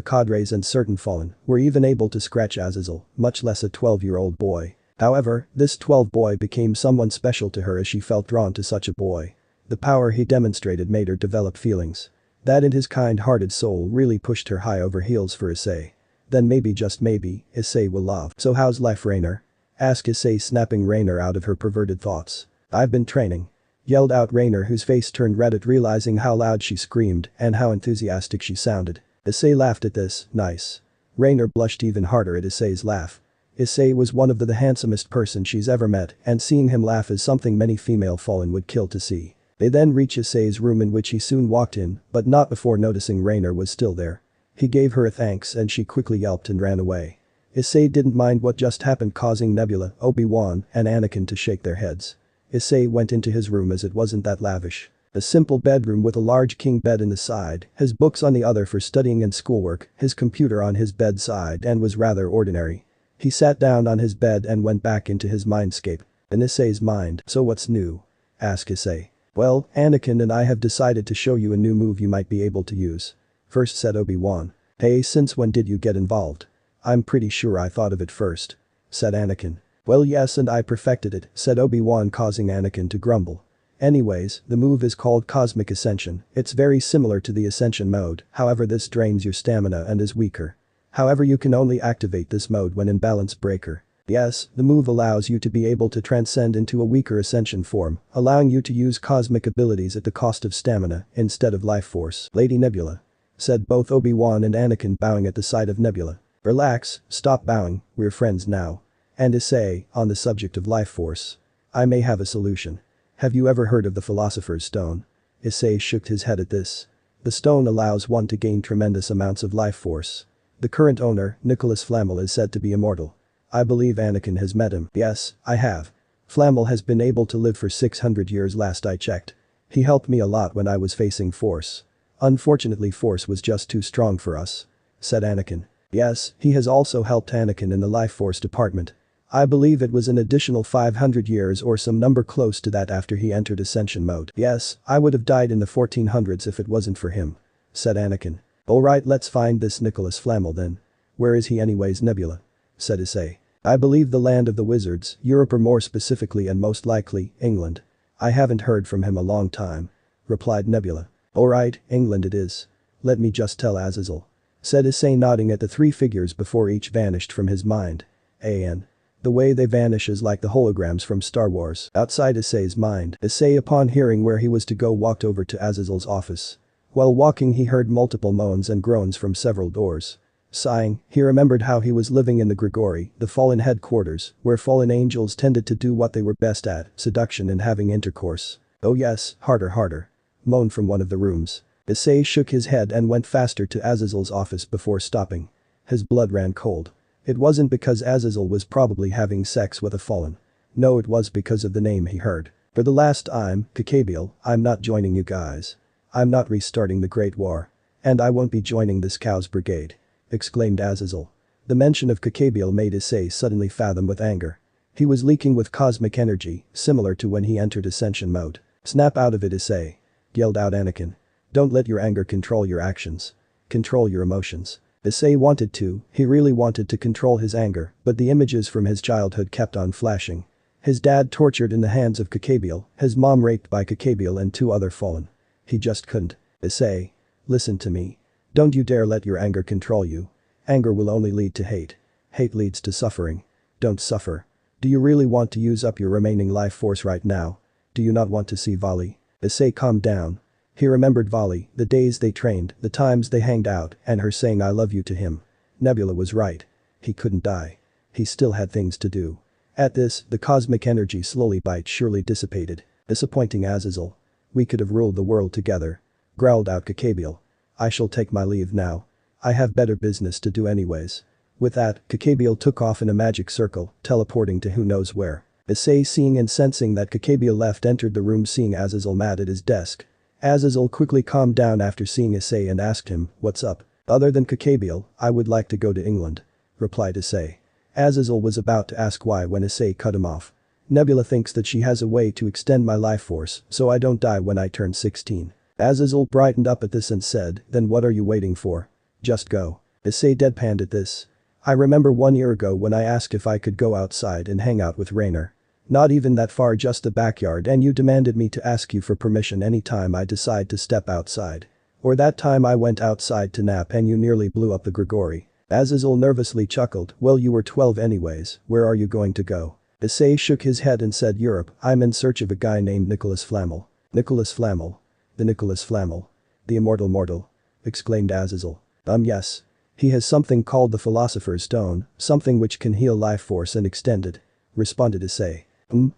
cadres and certain fallen, were even able to scratch Azazel, much less a 12-year-old boy. However, this 12 boy became someone special to her, as she felt drawn to such a boy. The power he demonstrated made her develop feelings. That and his kind-hearted soul really pushed her high over heels for Issei. Then maybe, just maybe, Issei will love. "So how's life, Raynor?" asked Issei, snapping Raynor out of her perverted thoughts. "I've been training," yelled out Raynor, whose face turned red at realizing how loud she screamed and how enthusiastic she sounded. Issei laughed at this. "Nice." Raynor blushed even harder at Issei's laugh. Issei was one of the handsomest person she's ever met, and seeing him laugh is something many female fallen would kill to see. They then reached Issei's room, in which he soon walked in, but not before noticing Raynor was still there. He gave her a thanks and she quickly yelped and ran away. Issei didn't mind what just happened, causing Nebula, Obi-Wan, and Anakin to shake their heads. Issei went into his room, as it wasn't that lavish. A simple bedroom with a large king bed in the side, his books on the other for studying and schoolwork, his computer on his bedside, and was rather ordinary. He sat down on his bed and went back into his mindscape. In Issei's mind, "So what's new?" asked Issei. "Well, Anakin and I have decided to show you a new move you might be able to use." First, said Obi-Wan. "Hey, since when did you get involved?" "I'm pretty sure I thought of it first," said Anakin. "Well, yes, and I perfected it," said Obi-Wan, causing Anakin to grumble. "Anyways, the move is called Cosmic Ascension. It's very similar to the Ascension mode, however this drains your stamina and is weaker. However, you can only activate this mode when in balance breaker. Yes, the move allows you to be able to transcend into a weaker Ascension form, allowing you to use cosmic abilities at the cost of stamina instead of life force." "Lady Nebula," said both Obi-Wan and Anakin, bowing at the sight of Nebula. "Relax, stop bowing, we're friends now." And Issei, on the subject of life force. "I may have a solution. Have you ever heard of the Philosopher's Stone?" Issei shook his head at this. The stone allows one to gain tremendous amounts of life force. The current owner, Nicholas Flamel, is said to be immortal. I believe Anakin has met him. "Yes, I have. Flamel has been able to live for 600 years last I checked. He helped me a lot when I was facing Force. Unfortunately, Force was just too strong for us," said Anakin. "Yes, he has also helped Anakin in the Life Force department. I believe it was an additional 500 years or some number close to that after he entered Ascension mode. Yes, I would have died in the 1400s if it wasn't for him," said Anakin. "Alright, let's find this Nicholas Flamel then." "Where is he anyways, Nebula?" said Issei. "I believe the land of the wizards, Europe, or more specifically and most likely, England. I haven't heard from him a long time," replied Nebula. "Alright, England it is. Let me just tell Azazel," said Issei, nodding at the three figures before each vanished from his mind. The way they vanish is like the holograms from Star Wars. Outside Issei's mind, Issei, upon hearing where he was to go, walked over to Azazel's office. While walking, he heard multiple moans and groans from several doors. Sighing, he remembered how he was living in the Grigori, the fallen headquarters, where fallen angels tended to do what they were best at, seduction and having intercourse. "Oh yes, harder, harder," moaned from one of the rooms. Issei shook his head and went faster to Azazel's office before stopping. His blood ran cold. It wasn't because Azazel was probably having sex with a fallen. No, it was because of the name he heard. "For the last time, Kakabiel, I'm not joining you guys. I'm not restarting the Great War. And I won't be joining this Cow's Brigade," exclaimed Azazel. The mention of Kakabiel made Issei suddenly fathom with anger. He was leaking with cosmic energy, similar to when he entered Ascension mode. "Snap out of it, Issei," yelled out Anakin. "Don't let your anger control your actions. Control your emotions." Issei wanted to, he really wanted to control his anger, but the images from his childhood kept on flashing. His dad tortured in the hands of Cacabiel, his mom raped by Cacabiel and 2 other fallen. He just couldn't. "Issei. Listen to me. Don't you dare let your anger control you. Anger will only lead to hate. Hate leads to suffering. Don't suffer. Do you really want to use up your remaining life force right now? Do you not want to see Vali?" Issei calmed down. He remembered Vali, the days they trained, the times they hanged out, and her saying "I love you" to him. Nebula was right. He couldn't die. He still had things to do. At this, the cosmic energy slowly but surely dissipated. "Disappointing Azazel. We could have ruled the world together," growled out Cacabiel. "I shall take my leave now. I have better business to do anyways." With that, Cacabiel took off in a magic circle, teleporting to who knows where. Issei, seeing and sensing that Cacabiel left, entered the room, seeing Azazel mad at his desk. Azazel quickly calmed down after seeing Issei and asked him, "What's up?" "Other than Cacabiel, I would like to go to England," replied Issei. Azazel was about to ask why when Issei cut him off. "Nebula thinks that she has a way to extend my life force so I don't die when I turn 16. Azazel brightened up at this and said, "Then what are you waiting for? Just go." Issei deadpanned at this. "I remember 1 year ago when I asked if I could go outside and hang out with Rainer. Not even that far, just the backyard, and you demanded me to ask you for permission anytime I decide to step outside. Or that time I went outside to nap and you nearly blew up the Grigori." Azazel nervously chuckled. "Well, you were 12 anyways, where are you going to go?" Issei shook his head and said, "Europe, I'm in search of a guy named Nicholas Flamel." "Nicholas Flamel? The Nicholas Flamel? The immortal mortal?" exclaimed Azazel. Yes. He has something called the philosopher's stone, something which can heal life force and extend it," responded Issei.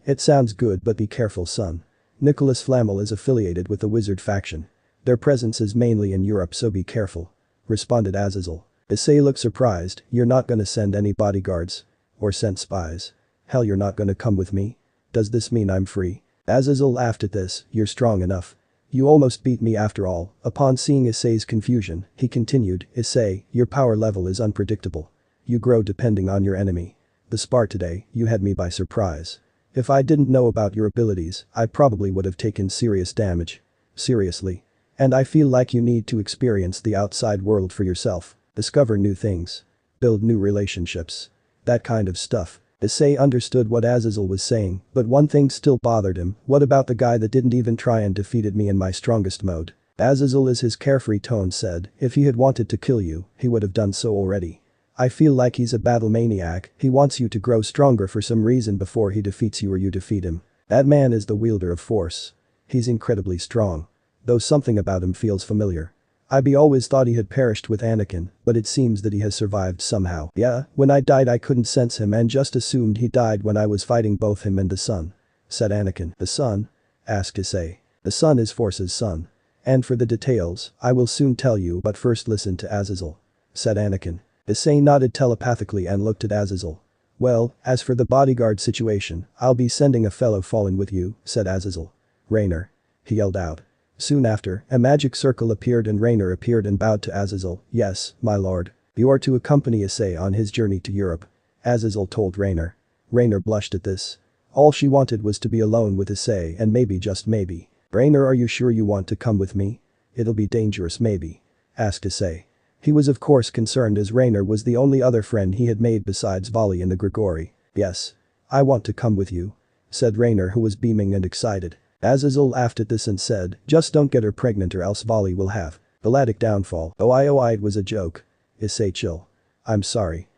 It sounds good, but be careful, son. Nicholas Flamel is affiliated with the wizard faction. Their presence is mainly in Europe, so be careful," responded Azazel. Issei looked surprised. "You're not gonna send any bodyguards? Or send spies? Hell, you're not gonna come with me? Does this mean I'm free?" Azazel laughed at this. "You're strong enough. You almost beat me after all." Upon seeing Issei's confusion, he continued, "Issei, your power level is unpredictable. You grow depending on your enemy. The spar today, you had me by surprise. If I didn't know about your abilities, I probably would have taken serious damage. Seriously. And I feel like you need to experience the outside world for yourself. Discover new things. Build new relationships. That kind of stuff." Issei understood what Azazel was saying, but one thing still bothered him. "What about the guy that didn't even try and defeated me in my strongest mode?" Azazel, as his carefree tone said, "If he had wanted to kill you, he would have done so already. I feel like he's a battle maniac. He wants you to grow stronger for some reason before he defeats you or you defeat him. That man is the wielder of force. He's incredibly strong. Though something about him feels familiar. I always thought he had perished with Anakin, but it seems that he has survived somehow. Yeah, when I died I couldn't sense him and just assumed he died when I was fighting both him and the sun," said Anakin. "The sun?" asked Issei. "The sun is Force's son. And for the details, I will soon tell you, but first listen to Azazel," said Anakin. Issei nodded telepathically and looked at Azazel. "Well, as for the bodyguard situation, I'll be sending a fellow fallen with you," said Azazel. "Rainer," he yelled out. Soon after, a magic circle appeared and Rainer appeared and bowed to Azazel. "Yes, my lord. You are to accompany Issei on his journey to Europe," Azazel told Rainer. Rainer blushed at this. All she wanted was to be alone with Issei and maybe, just maybe. "Rainer, are you sure you want to come with me? It'll be dangerous maybe," asked Issei. He was of course concerned as Rainer was the only other friend he had made besides Vali and the Grigori. "Yes. I want to come with you," said Rainer, who was beaming and excited. Azazel laughed at this and said, "Just don't get her pregnant or else Vali will have Galactic downfall." Oh, it was a joke. Issei, chill. "I'm sorry.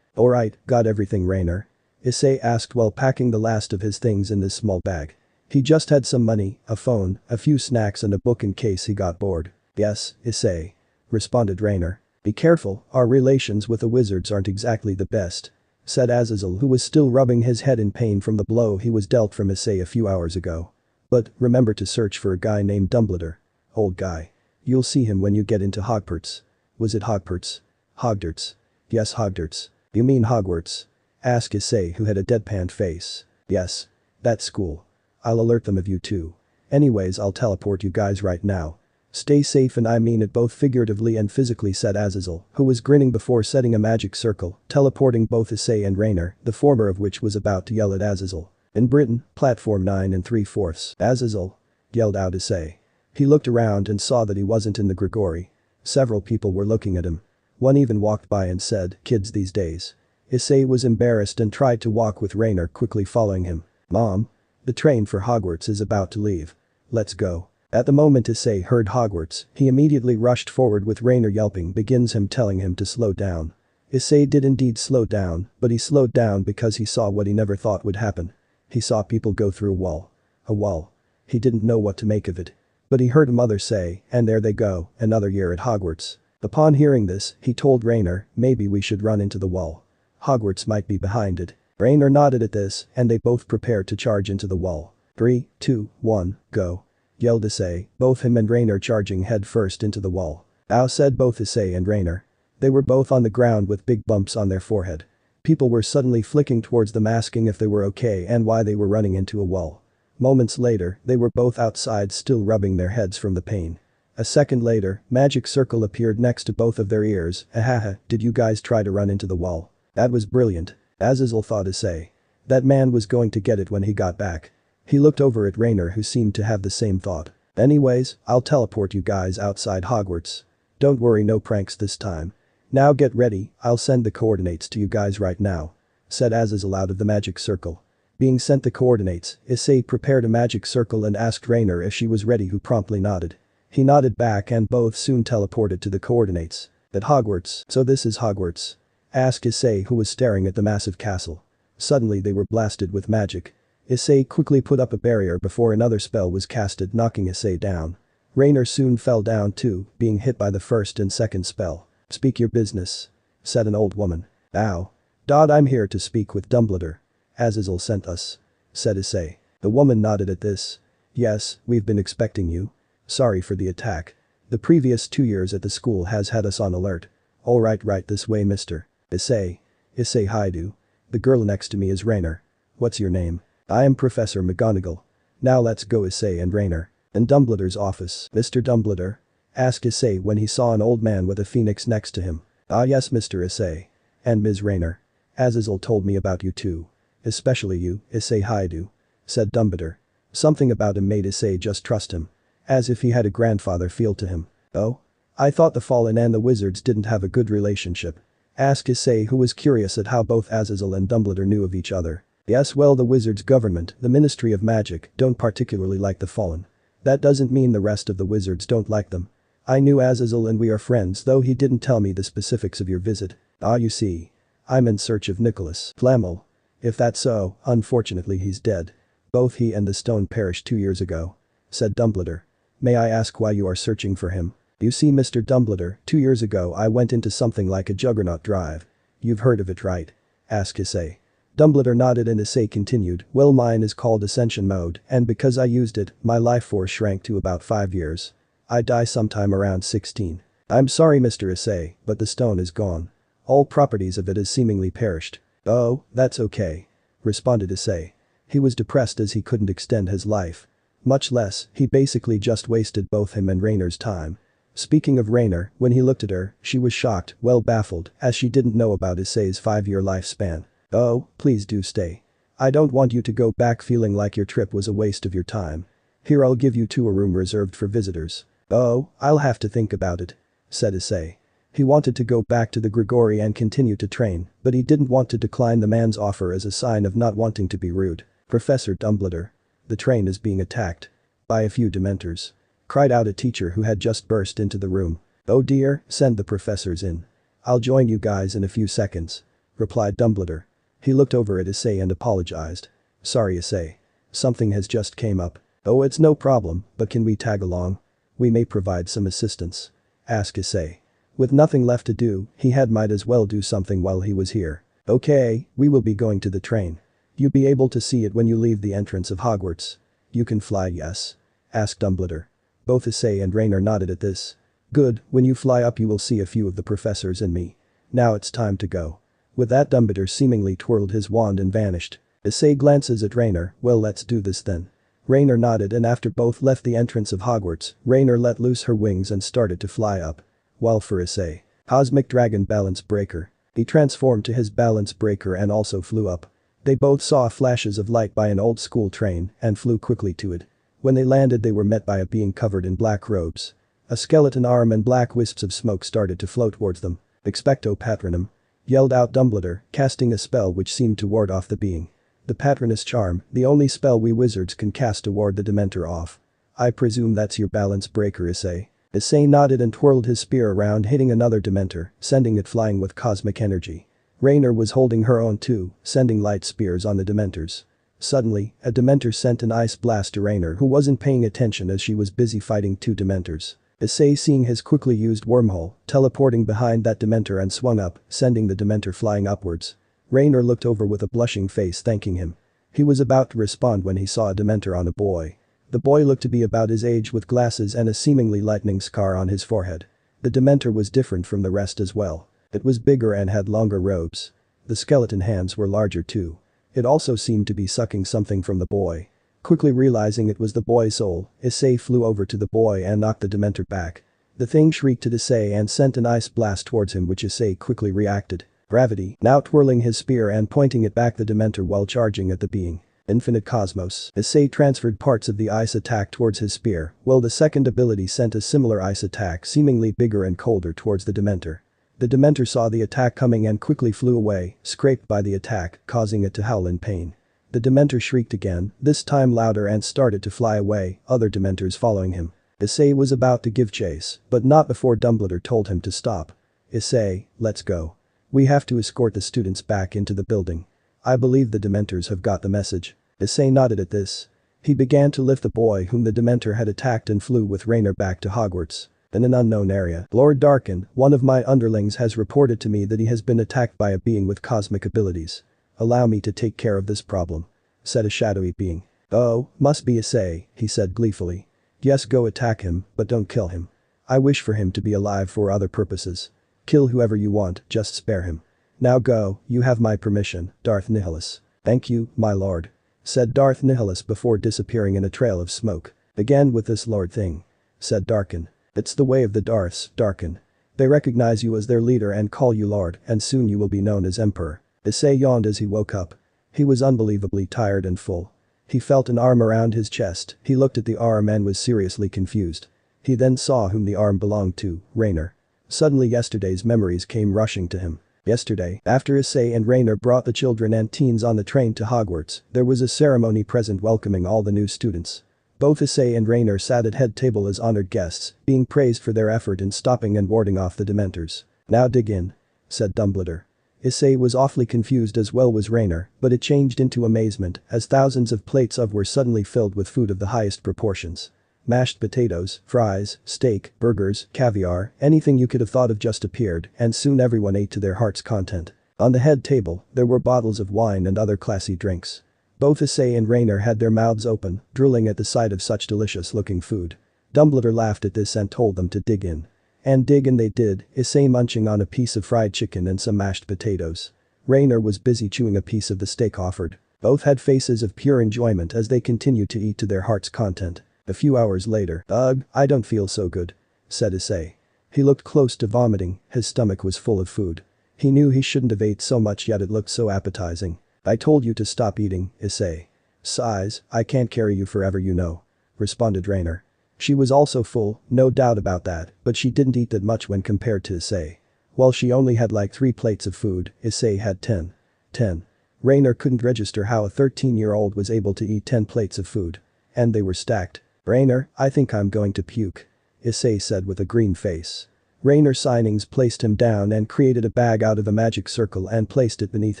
Alright, got everything, Rainer?" Issei asked while packing the last of his things in this small bag. He just had some money, a phone, a few snacks and a book in case he got bored. "Yes, Issei," responded Rainer. "Be careful, our relations with the wizards aren't exactly the best," said Azazel, who was still rubbing his head in pain from the blow he was dealt from Issei a few hours ago. "But remember to search for a guy named Dumbledore. Old guy. You'll see him when you get into Hogwarts." "Was it Hogwarts?" "Hogwarts. Yes, Hogwarts." "You mean Hogwarts?" asked Issei, who had a deadpan face. "Yes. That school. I'll alert them of you too. Anyways, I'll teleport you guys right now," Stay safe, and I mean it both figuratively and physically, said Azazel, who was grinning before setting a magic circle, teleporting both Issei and Rainer, the former of which was about to yell at Azazel. In Britain, platform 9 3/4. Azazel! Yelled out Issei. He looked around and saw that he wasn't in the Grigori. Several people were looking at him. One even walked by and said, "Kids these days." Issei was embarrassed and tried to walk with Rainer quickly following him. "Mom. The train for Hogwarts is about to leave. Let's go." At the moment Issei heard Hogwarts, he immediately rushed forward with Rainer yelping, begins him telling him to slow down. Issei did indeed slow down, but he slowed down because he saw what he never thought would happen. He saw people go through a wall. A wall. He didn't know what to make of it. But he heard a mother say, "And there they go, another year at Hogwarts." Upon hearing this, he told Rainer, "Maybe we should run into the wall. Hogwarts might be behind it." Rainer nodded at this, and they both prepared to charge into the wall. 3, 2, 1, go. Yelled Issei, both him and Rainer charging head first into the wall. "Ow," said both Issei and Rainer. They were both on the ground with big bumps on their forehead. People were suddenly flicking towards them asking if they were okay and why they were running into a wall. Moments later, they were both outside still rubbing their heads from the pain. A second later, magic circle appeared next to both of their ears. "Ahaha, did you guys try to run into the wall? That was brilliant." Azazel thought Issei. That man was going to get it when he got back. He looked over at Rainer, who seemed to have the same thought. "Anyways, I'll teleport you guys outside Hogwarts. Don't worry, no pranks this time. Now get ready, I'll send the coordinates to you guys right now," said Azazel out of the magic circle. Being sent the coordinates, Issei prepared a magic circle and asked Rainer if she was ready, who promptly nodded. He nodded back and both soon teleported to the coordinates. "At Hogwarts, so this is Hogwarts?" asked Issei, who was staring at the massive castle. Suddenly they were blasted with magic. Issei quickly put up a barrier before another spell was casted, knocking Issei down. Rainer soon fell down too, being hit by the first and second spell. "Speak your business," said an old woman. "Ow. Dad, I'm here to speak with Dumbledore. Azazel sent us," said Issei. The woman nodded at this. "Yes, we've been expecting you. Sorry for the attack. The previous 2 years at the school has had us on alert." Alright, right this way, Mr. Issei. Issei Hyoudou. The girl next to me is Rainer. What's your name? I am Professor McGonagall. Now let's go, Issei and Rainer. In Dumbledore's office. "Mr. Dumbledore?" asked Issei when he saw an old man with a phoenix next to him. "Ah yes, Mr. Issei. And Ms. Rainer. Azazel told me about you too. Especially you, Issei Hyoudou," said Dumbledore. Something about him made Issei just trust him. As if he had a grandfather feel to him. "Oh? I thought the Fallen and the Wizards didn't have a good relationship," asked Issei, who was curious at how both Azazel and Dumbledore knew of each other. "Yes, well, the Wizards' government, the Ministry of Magic, don't particularly like the Fallen. That doesn't mean the rest of the Wizards don't like them. I knew Azazel and we are friends, though he didn't tell me the specifics of your visit. Ah, you see. I'm in search of Nicholas Flamel. If that's so, unfortunately he's dead. Both he and the stone perished 2 years ago," said Dumbledore. "May I ask why you are searching for him?" "You see, Mr. Dumbledore, 2 years ago I went into something like a Juggernaut drive. You've heard of it, right?" asked Issei. Dumbledore nodded and Issei continued, "Well, mine is called Ascension mode, and because I used it, my life force shrank to about 5 years. I die sometime around 16. I'm sorry, Mr. Issei, but the stone is gone. All properties of it has seemingly perished." "Oh, that's okay," responded Issei. He was depressed as he couldn't extend his life. Much less, he basically just wasted both him and Rainer's time. Speaking of Rainer, when he looked at her, she was shocked, well baffled, as she didn't know about Issei's 5-year lifespan. "Oh, please do stay. I don't want you to go back feeling like your trip was a waste of your time. Here, I'll give you a room reserved for visitors." "Oh, I'll have to think about it," said Issei. He wanted to go back to the Grigori and continue to train, but he didn't want to decline the man's offer as a sign of not wanting to be rude. "Professor Dumbledore. The train is being attacked by a few Dementors," cried out a teacher who had just burst into the room. "Oh dear, send the professors in. I'll join you guys in a few seconds," replied Dumbledore. He looked over at Issei and apologized. "Sorry, Issei. Something has just came up." "Oh, it's no problem, but can we tag along? We may provide some assistance," asked Issei. With nothing left to do, he might as well do something while he was here. "Okay, we will be going to the train. You'll be able to see it when you leave the entrance of Hogwarts. You can fly, yes?" asked Dumbledore. Both Issei and Rainer nodded at this. "Good, when you fly up you will see a few of the professors and me. Now it's time to go." With that, Dumbledore seemingly twirled his wand and vanished. Issei glances at Rainer. "Well, let's do this then." Raynor nodded, and after both left the entrance of Hogwarts, Raynor let loose her wings and started to fly up. While for Issei, Cosmic Dragon Balance Breaker. He transformed to his balance breaker and also flew up. They both saw flashes of light by an old school train and flew quickly to it. When they landed, they were met by a being covered in black robes. A skeleton arm and black wisps of smoke started to float towards them. "Expecto Patronum," yelled out Dumbledore, casting a spell which seemed to ward off the being. "The Patronus Charm, the only spell we wizards can cast to ward the Dementor off. I presume that's your balance breaker, Issei." Issei nodded and twirled his spear around, hitting another Dementor, sending it flying with cosmic energy. Raynor was holding her own too, sending light spears on the Dementors. Suddenly, a Dementor sent an ice blast to Raynor, who wasn't paying attention as she was busy fighting two Dementors. Issei, seeing his quickly used wormhole, teleporting behind that Dementor and swung up, sending the Dementor flying upwards. Raynor looked over with a blushing face, thanking him. He was about to respond when he saw a Dementor on a boy. The boy looked to be about his age, with glasses and a seemingly lightning scar on his forehead. The Dementor was different from the rest as well. It was bigger and had longer robes. The skeleton hands were larger too. It also seemed to be sucking something from the boy. Quickly realizing it was the boy's soul, Issei flew over to the boy and knocked the Dementor back. The thing shrieked at Issei and sent an ice blast towards him, which Issei quickly reacted. Gravity, now twirling his spear and pointing it back the Dementor while charging at the being. Infinite Cosmos. Issei transferred parts of the ice attack towards his spear, while the second ability sent a similar ice attack, seemingly bigger and colder, towards the Dementor. The Dementor saw the attack coming and quickly flew away, scraped by the attack, causing it to howl in pain. The Dementor shrieked again, this time louder, and started to fly away, other Dementors following him. Issei was about to give chase, but not before Dumbledore told him to stop. "Issei, let's go. We have to escort the students back into the building. I believe the Dementors have got the message." Issei nodded at this. He began to lift the boy whom the Dementor had attacked and flew with Raynor back to Hogwarts. In an unknown area, "Lord Darkin, one of my underlings, has reported to me that he has been attacked by a being with cosmic abilities. Allow me to take care of this problem," said a shadowy being. "Oh, must be Issei," he said gleefully. "Yes, go attack him, but don't kill him. I wish for him to be alive for other purposes. Kill whoever you want, just spare him. Now go, you have my permission, Darth Nihilus." "Thank you, my lord," said Darth Nihilus before disappearing in a trail of smoke. "Again with this lord thing," said Darkin. "It's the way of the Darths, Darkin. They recognize you as their leader and call you lord, and soon you will be known as emperor." Issei yawned as he woke up. He was unbelievably tired and full. He felt an arm around his chest. He looked at the arm and was seriously confused. He then saw whom the arm belonged to, Raynor. Suddenly yesterday's memories came rushing to him. Yesterday, after Issei and Raynor brought the children and teens on the train to Hogwarts, there was a ceremony present welcoming all the new students. Both Issei and Raynor sat at head table as honored guests, being praised for their effort in stopping and warding off the Dementors. "Now dig in," said Dumbledore. Issei was awfully confused, as well was Raynor, but it changed into amazement as thousands of plates were suddenly filled with food of the highest proportions. Mashed potatoes, fries, steak, burgers, caviar, anything you could have thought of just appeared, and soon everyone ate to their heart's content. On the head table, there were bottles of wine and other classy drinks. Both Issei and Raynor had their mouths open, drooling at the sight of such delicious-looking food. Dumbledore laughed at this and told them to dig in. And dig in they did, Issei munching on a piece of fried chicken and some mashed potatoes. Raynor was busy chewing a piece of the steak offered. Both had faces of pure enjoyment as they continued to eat to their heart's content. A few hours later, "Ugh, I don't feel so good," said Issei. He looked close to vomiting, his stomach was full of food. He knew he shouldn't have ate so much, yet it looked so appetizing. "I told you to stop eating, Issei." "Sighs, I can't carry you forever, you know," responded Raynor. She was also full, no doubt about that, but she didn't eat that much when compared to Issei. While she only had like 3 plates of food, Issei had 10. 10. Raynor couldn't register how a 13-year-old was able to eat 10 plates of food. And they were stacked. "Raynor, I think I'm going to puke," Issei said with a green face. Raynor signings placed him down and created a bag out of a magic circle and placed it beneath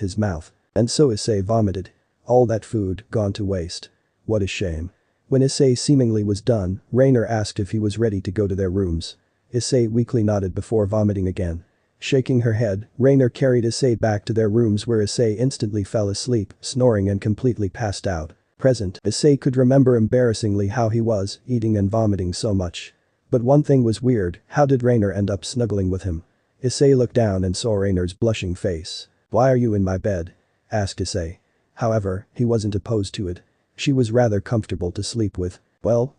his mouth. And so Issei vomited. All that food, gone to waste. What a shame. When Issei seemingly was done, Raynor asked if he was ready to go to their rooms. Issei weakly nodded before vomiting again. Shaking her head, Raynor carried Issei back to their rooms, where Issei instantly fell asleep, snoring and completely passed out. Present, Issei could remember embarrassingly how he was, eating and vomiting so much. But one thing was weird, how did Raynor end up snuggling with him? Issei looked down and saw Raynor's blushing face. "Why are you in my bed?" asked Issei. However, he wasn't opposed to it. She was rather comfortable to sleep with. Well,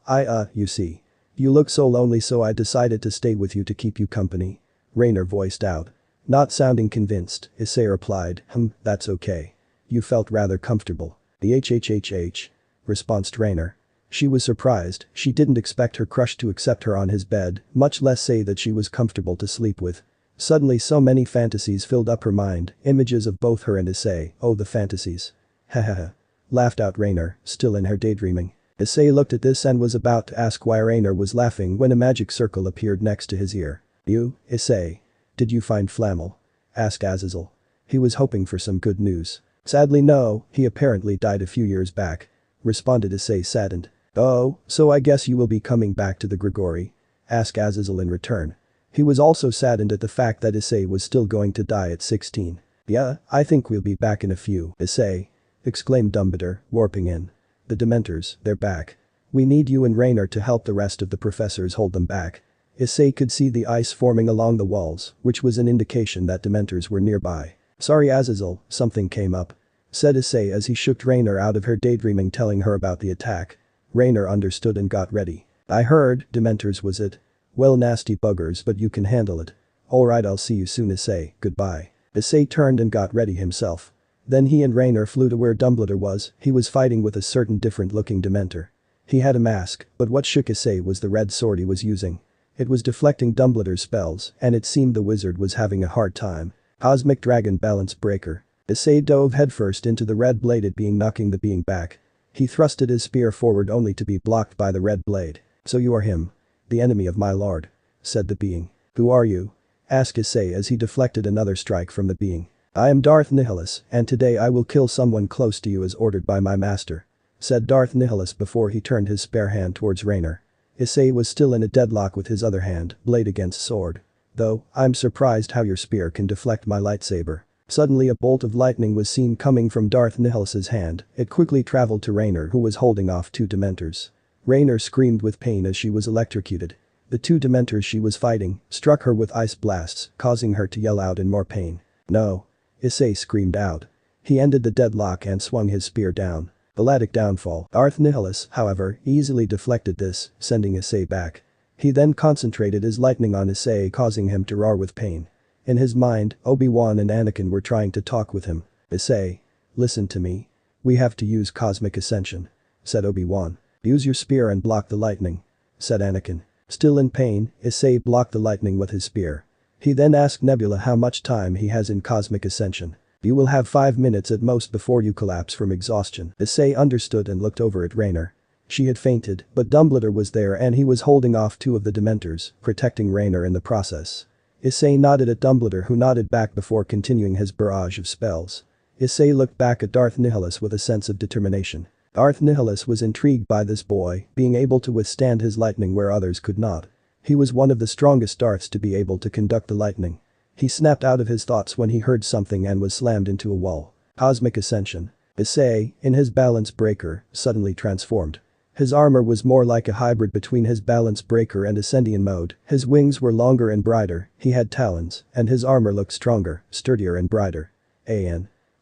you see. You look so lonely so I decided to stay with you to keep you company. Rainer voiced out. Not sounding convinced, Issei replied, that's okay. You felt rather comfortable. The HHHH. Responded Rainer. She was surprised, she didn't expect her crush to accept her on his bed, much less say that she was comfortable to sleep with. Suddenly so many fantasies filled up her mind, images of both her and Issei, oh the fantasies. Hahaha. Laughed out Rainer, still in her daydreaming. Issei looked at this and was about to ask why Rainer was laughing when a magic circle appeared next to his ear. You, Issei. Did you find Flammel? Asked Azazel. He was hoping for some good news. Sadly no, he apparently died a few years back. Responded Issei saddened. Oh, so I guess you will be coming back to the Grigori? Asked Azazel in return. He was also saddened at the fact that Issei was still going to die at 16. Yeah, I think we'll be back in a few. Issei. Exclaimed Dumbledore, warping in. The Dementors, they're back. We need you and Rainer to help the rest of the professors hold them back. Issei could see the ice forming along the walls, which was an indication that Dementors were nearby. Sorry Azazel, something came up. Said Issei as he shook Rainer out of her daydreaming telling her about the attack. Rainer understood and got ready. I heard, Dementors was it? Well nasty buggers but you can handle it. Alright I'll see you soon Issei, goodbye. Issei turned and got ready himself. Then he and Rainer flew to where Dumbledore was, he was fighting with a certain different looking Dementor. He had a mask, but what shook Issei was the red sword he was using. It was deflecting Dumbledore's spells, and it seemed the wizard was having a hard time. Cosmic Dragon Balance Breaker. Issei dove headfirst into the red-bladed being knocking the being back. He thrusted his spear forward only to be blocked by the red blade. So you are him. The enemy of my lord. Said the being. Who are you? Asked Issei as he deflected another strike from the being. I am Darth Nihilus, and today I will kill someone close to you as ordered by my master. Said Darth Nihilus before he turned his spare hand towards Rainer. Issei was still in a deadlock with his other hand, blade against sword. Though, I'm surprised how your spear can deflect my lightsaber. Suddenly a bolt of lightning was seen coming from Darth Nihilus's hand, it quickly traveled to Rainer who was holding off two Dementors. Rainer screamed with pain as she was electrocuted. The two Dementors she was fighting struck her with ice blasts, causing her to yell out in more pain. No. Issei screamed out. He ended the deadlock and swung his spear down. Galactic downfall. Darth Nihilus, however, easily deflected this, sending Issei back. He then concentrated his lightning on Issei causing him to roar with pain. In his mind, Obi-Wan and Anakin were trying to talk with him. Issei. Listen to me. We have to use Cosmic Ascension. Said Obi-Wan. Use your spear and block the lightning. Said Anakin. Still in pain, Issei blocked the lightning with his spear. He then asked Nebula how much time he has in Cosmic Ascension. You will have 5 minutes at most before you collapse from exhaustion. Issei understood and looked over at Rainer. She had fainted, but Dumbledore was there and he was holding off two of the Dementors, protecting Rainer in the process. Issei nodded at Dumbledore who nodded back before continuing his barrage of spells. Issei looked back at Darth Nihilus with a sense of determination. Darth Nihilus was intrigued by this boy, being able to withstand his lightning where others could not. He was one of the strongest Darths to be able to conduct the lightning. He snapped out of his thoughts when he heard something and was slammed into a wall. Cosmic Ascension. Issei, in his balance breaker, suddenly transformed. His armor was more like a hybrid between his balance breaker and Ascendian mode, his wings were longer and brighter, he had talons, and his armor looked stronger, sturdier and brighter.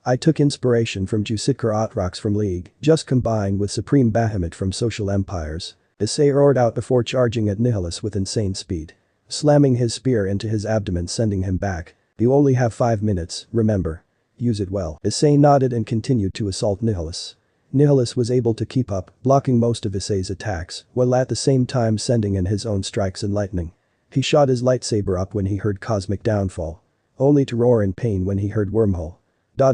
I took inspiration from Jusitkar Otrox from League, just combined with Supreme Bahamut from Social Empires. Issei roared out before charging at Nihilus with insane speed. Slamming his spear into his abdomen sending him back. You only have 5 minutes, remember. Use it well. Issei nodded and continued to assault Nihilus. Nihilus was able to keep up, blocking most of Issei's attacks, while at the same time sending in his own strikes and lightning. He shot his lightsaber up when he heard Cosmic Downfall. Only to roar in pain when he heard Wormhole.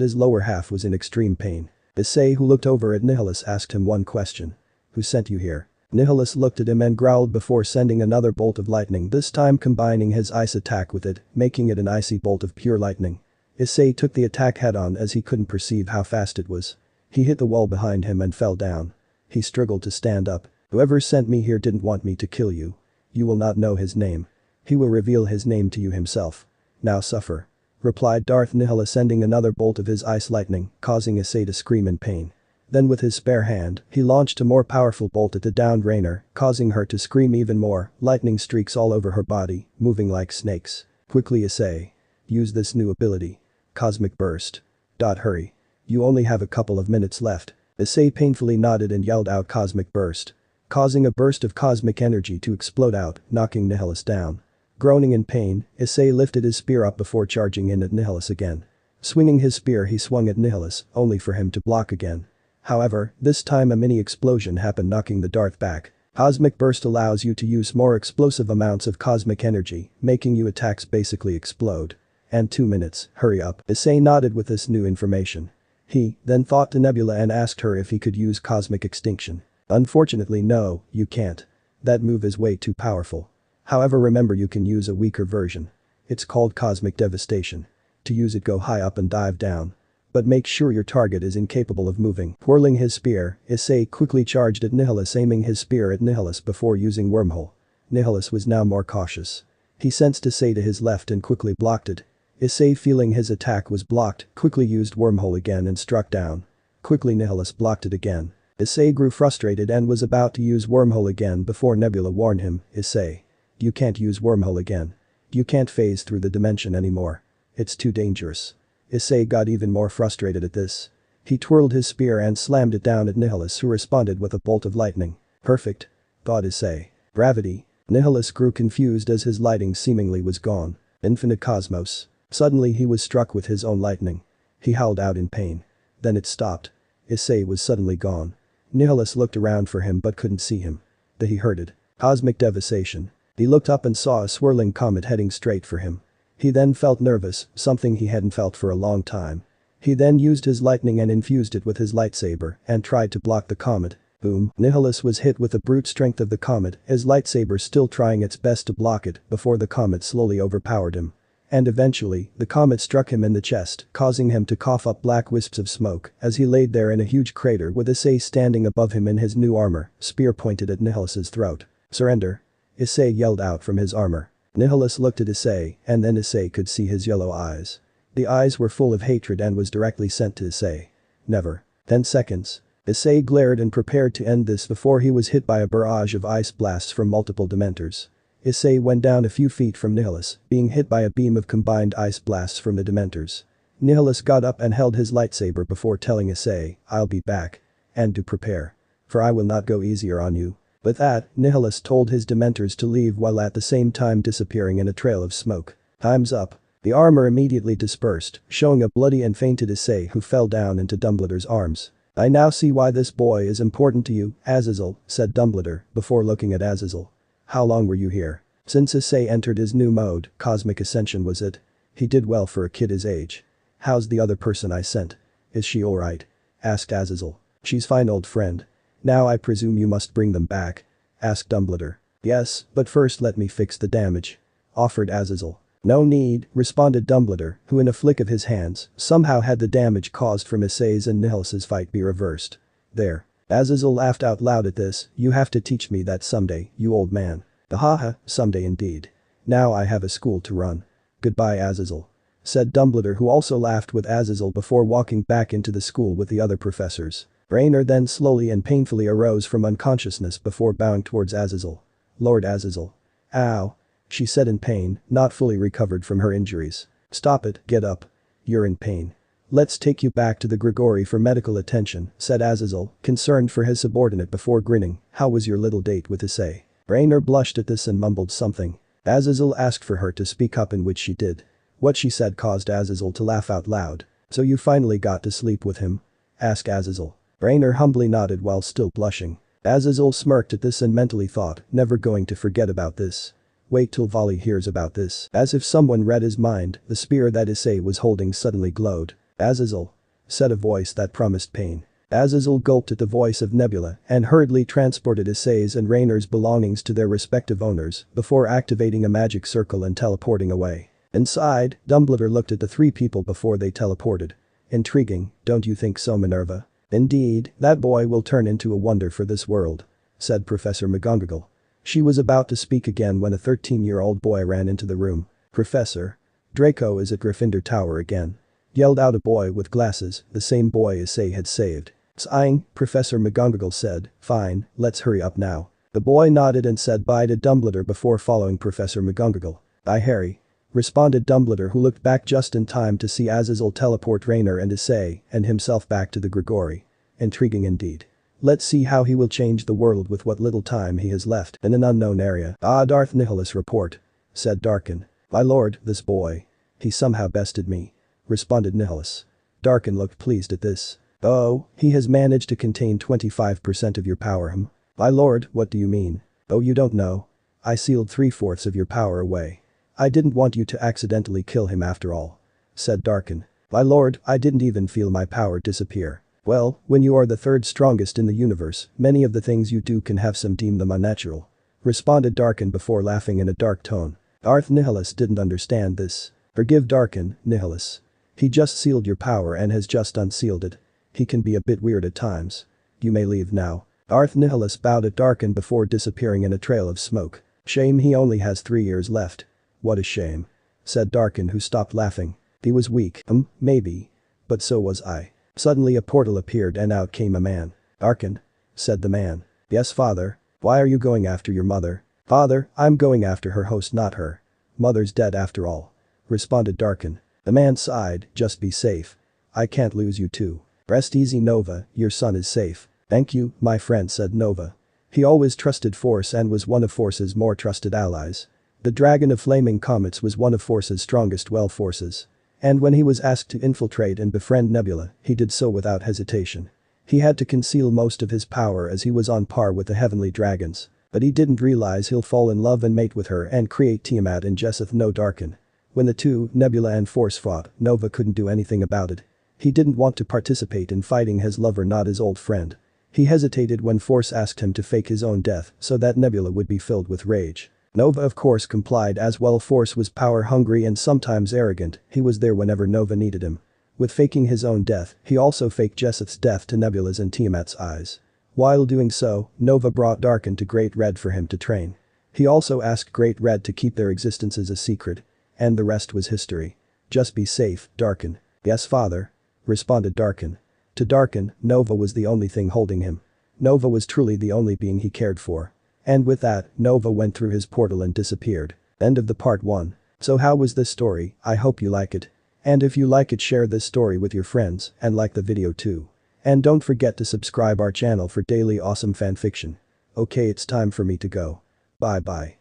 His lower half was in extreme pain. Issei who looked over at Nihilus asked him one question. Who sent you here? Nihilus looked at him and growled before sending another bolt of lightning, this time combining his ice attack with it, making it an icy bolt of pure lightning. Issei took the attack head-on as he couldn't perceive how fast it was. He hit the wall behind him and fell down. He struggled to stand up. Whoever sent me here didn't want me to kill you. You will not know his name. He will reveal his name to you himself. Now suffer. Replied Darth Nihilus sending another bolt of his ice lightning, causing Issei to scream in pain. Then with his spare hand, he launched a more powerful bolt at the downed Rainer, causing her to scream even more, lightning streaks all over her body, moving like snakes. Quickly Issei. Use this new ability. Cosmic Burst. Hurry. You only have a couple of minutes left. Issei painfully nodded and yelled out cosmic burst, causing a burst of cosmic energy to explode out, knocking Nihilus down. Groaning in pain, Issei lifted his spear up before charging in at Nihilus again. Swinging his spear he swung at Nihilus, only for him to block again. However, this time a mini explosion happened knocking the dart back. Cosmic burst allows you to use more explosive amounts of cosmic energy, making your attacks basically explode. And 2 minutes, hurry up. Issei nodded with this new information. He then thought to Nebula and asked her if he could use cosmic extinction. Unfortunately no, you can't. That move is way too powerful. However, remember you can use a weaker version. It's called cosmic devastation. To use it, go high up and dive down. But make sure your target is incapable of moving. Whirling his spear, Issei quickly charged at Nihilus, aiming his spear at Nihilus before using wormhole. Nihilus was now more cautious. He sensed Issei to his left and quickly blocked it. Issei, feeling his attack was blocked, quickly used wormhole again and struck down. Quickly Nihilus blocked it again. Issei grew frustrated and was about to use wormhole again before Nebula warned him, Issei. You can't use wormhole again. You can't phase through the dimension anymore. It's too dangerous. Issei got even more frustrated at this. He twirled his spear and slammed it down at Nihilus, who responded with a bolt of lightning. Perfect, thought Issei. Gravity. Nihilus grew confused as his lighting seemingly was gone. Infinite cosmos. Suddenly he was struck with his own lightning. He howled out in pain. Then it stopped. Issei was suddenly gone. Nihilus looked around for him but couldn't see him. Then he heard it. Cosmic devastation. He looked up and saw a swirling comet heading straight for him. He then felt nervous, something he hadn't felt for a long time. He then used his lightning and infused it with his lightsaber and tried to block the comet. Boom. Nihilus was hit with the brute strength of the comet, his lightsaber still trying its best to block it before the comet slowly overpowered him. And eventually, the comet struck him in the chest, causing him to cough up black wisps of smoke as he laid there in a huge crater with Issei standing above him in his new armor, spear pointed at Nihilus's throat. Surrender. Issei yelled out from his armor. Nihilus looked at Issei, and then Issei could see his yellow eyes. The eyes were full of hatred and was directly sent to Issei. Never. 10 seconds. Issei glared and prepared to end this before he was hit by a barrage of ice blasts from multiple Dementors. Issei went down a few feet from Nihilus, being hit by a beam of combined ice blasts from the Dementors. Nihilus got up and held his lightsaber before telling Issei, I'll be back. And to prepare. For I will not go easier on you. With that, Nihilus told his Dementors to leave while at the same time disappearing in a trail of smoke. Time's up. The armor immediately dispersed, showing a bloody and fainted Issei who fell down into Dumbledore's arms. I now see why this boy is important to you, Azazel, said Dumbledore, before looking at Azazel. How long were you here? Since Issei entered his new mode, Cosmic Ascension was it? He did well for a kid his age. How's the other person I sent? Is she alright? Asked Azazel. She's fine, old friend. Now I presume you must bring them back? Asked Dumbledore. Yes, but first let me fix the damage. Offered Azazel. No need, responded Dumbledore, who in a flick of his hands, somehow had the damage caused from Issei's and Nihilus's fight be reversed. There. Azazel laughed out loud at this, you have to teach me that someday, you old man. Haha, someday indeed. Now I have a school to run. Goodbye, Azazel. Said Dumbledore, who also laughed with Azazel before walking back into the school with the other professors. Raynor then slowly and painfully arose from unconsciousness before bowing towards Azazel. Lord Azazel. Ow. She said in pain, not fully recovered from her injuries. Stop it, get up. You're in pain. Let's take you back to the Grigori for medical attention, said Azazel, concerned for his subordinate before grinning. How was your little date with Issei? Raynor blushed at this and mumbled something. Azazel asked for her to speak up, in which she did. What she said caused Azazel to laugh out loud. So you finally got to sleep with him? Asked Azazel. Raynor humbly nodded while still blushing. Azazel smirked at this and mentally thought, never going to forget about this. Wait till Vali hears about this. As if someone read his mind, the spear that Issei was holding suddenly glowed. Azazel. Said a voice that promised pain. Azazel gulped at the voice of Nebula and hurriedly transported Issei's and Raynor's belongings to their respective owners before activating a magic circle and teleporting away. Inside, Dumbledore looked at the three people before they teleported. Intriguing, don't you think so, Minerva? Indeed, that boy will turn into a wonder for this world, said Professor McGonagall. She was about to speak again when a 13-year-old boy ran into the room. Professor. Draco is at Gryffindor Tower again. Yelled out a boy with glasses, the same boy Issei had saved. Sighing, Professor McGonagall said, fine, let's hurry up now. The boy nodded and said bye to Dumbledore before following Professor McGonagall. Bye, Harry. Responded Dumbledore, who looked back just in time to see Azazel teleport Raynor and Issei and himself back to the Grigori. Intriguing indeed. Let's see how he will change the world with what little time he has left in an unknown area. Ah, Darth Nihilus report. Said Darkin. My lord, this boy. He somehow bested me. Responded Nihilus. Darkin looked pleased at this. Oh, he has managed to contain 25% of your power. My lord, what do you mean? Oh, you don't know. I sealed 3/4 of your power away. I didn't want you to accidentally kill him after all. Said Darkin. My lord, I didn't even feel my power disappear. Well, when you are the third strongest in the universe, many of the things you do can have some deem them unnatural. Responded Darkin before laughing in a dark tone. Darth Nihilus didn't understand this. Forgive Darkin, Nihilus. He just sealed your power and has just unsealed it. He can be a bit weird at times. You may leave now. Darth Nihilus bowed at Darkin before disappearing in a trail of smoke. Shame he only has 3 years left. What a shame. Said Darkin, who stopped laughing. He was weak, maybe. But so was I. Suddenly a portal appeared and out came a man. Darkin. Said the man. Yes, father. Why are you going after your mother? Father, I'm going after her host, not her. Mother's dead after all. Responded Darkin. The man sighed, just be safe. I can't lose you too. Rest easy, Nova, your son is safe. Thank you, my friend, said Nova. He always trusted Force and was one of Force's more trusted allies. The Dragon of Flaming Comets was one of Force's strongest forces. And when he was asked to infiltrate and befriend Nebula, he did so without hesitation. He had to conceal most of his power as he was on par with the heavenly dragons. But he didn't realize he'll fall in love and mate with her and create Tiamat and Jessup no Darkin. When the two, Nebula and Force, fought, Nova couldn't do anything about it. He didn't want to participate in fighting his lover, not his old friend. He hesitated when Force asked him to fake his own death so that Nebula would be filled with rage. Nova of course complied as well. Force was power hungry and sometimes arrogant, he was there whenever Nova needed him. With faking his own death, he also faked Jessup's death to Nebula's and Tiamat's eyes. While doing so, Nova brought Darkin to Great Red for him to train. He also asked Great Red to keep their existences a secret. And the rest was history. Just be safe, Darkin. Yes, father. Responded Darkin. To Darkin, Nova was the only thing holding him. Nova was truly the only being he cared for. And with that, Nova went through his portal and disappeared. End of the part 1. So how was this story? I hope you like it. And if you like it, share this story with your friends and like the video too. And don't forget to subscribe our channel for daily awesome fanfiction. Okay, it's time for me to go. Bye bye.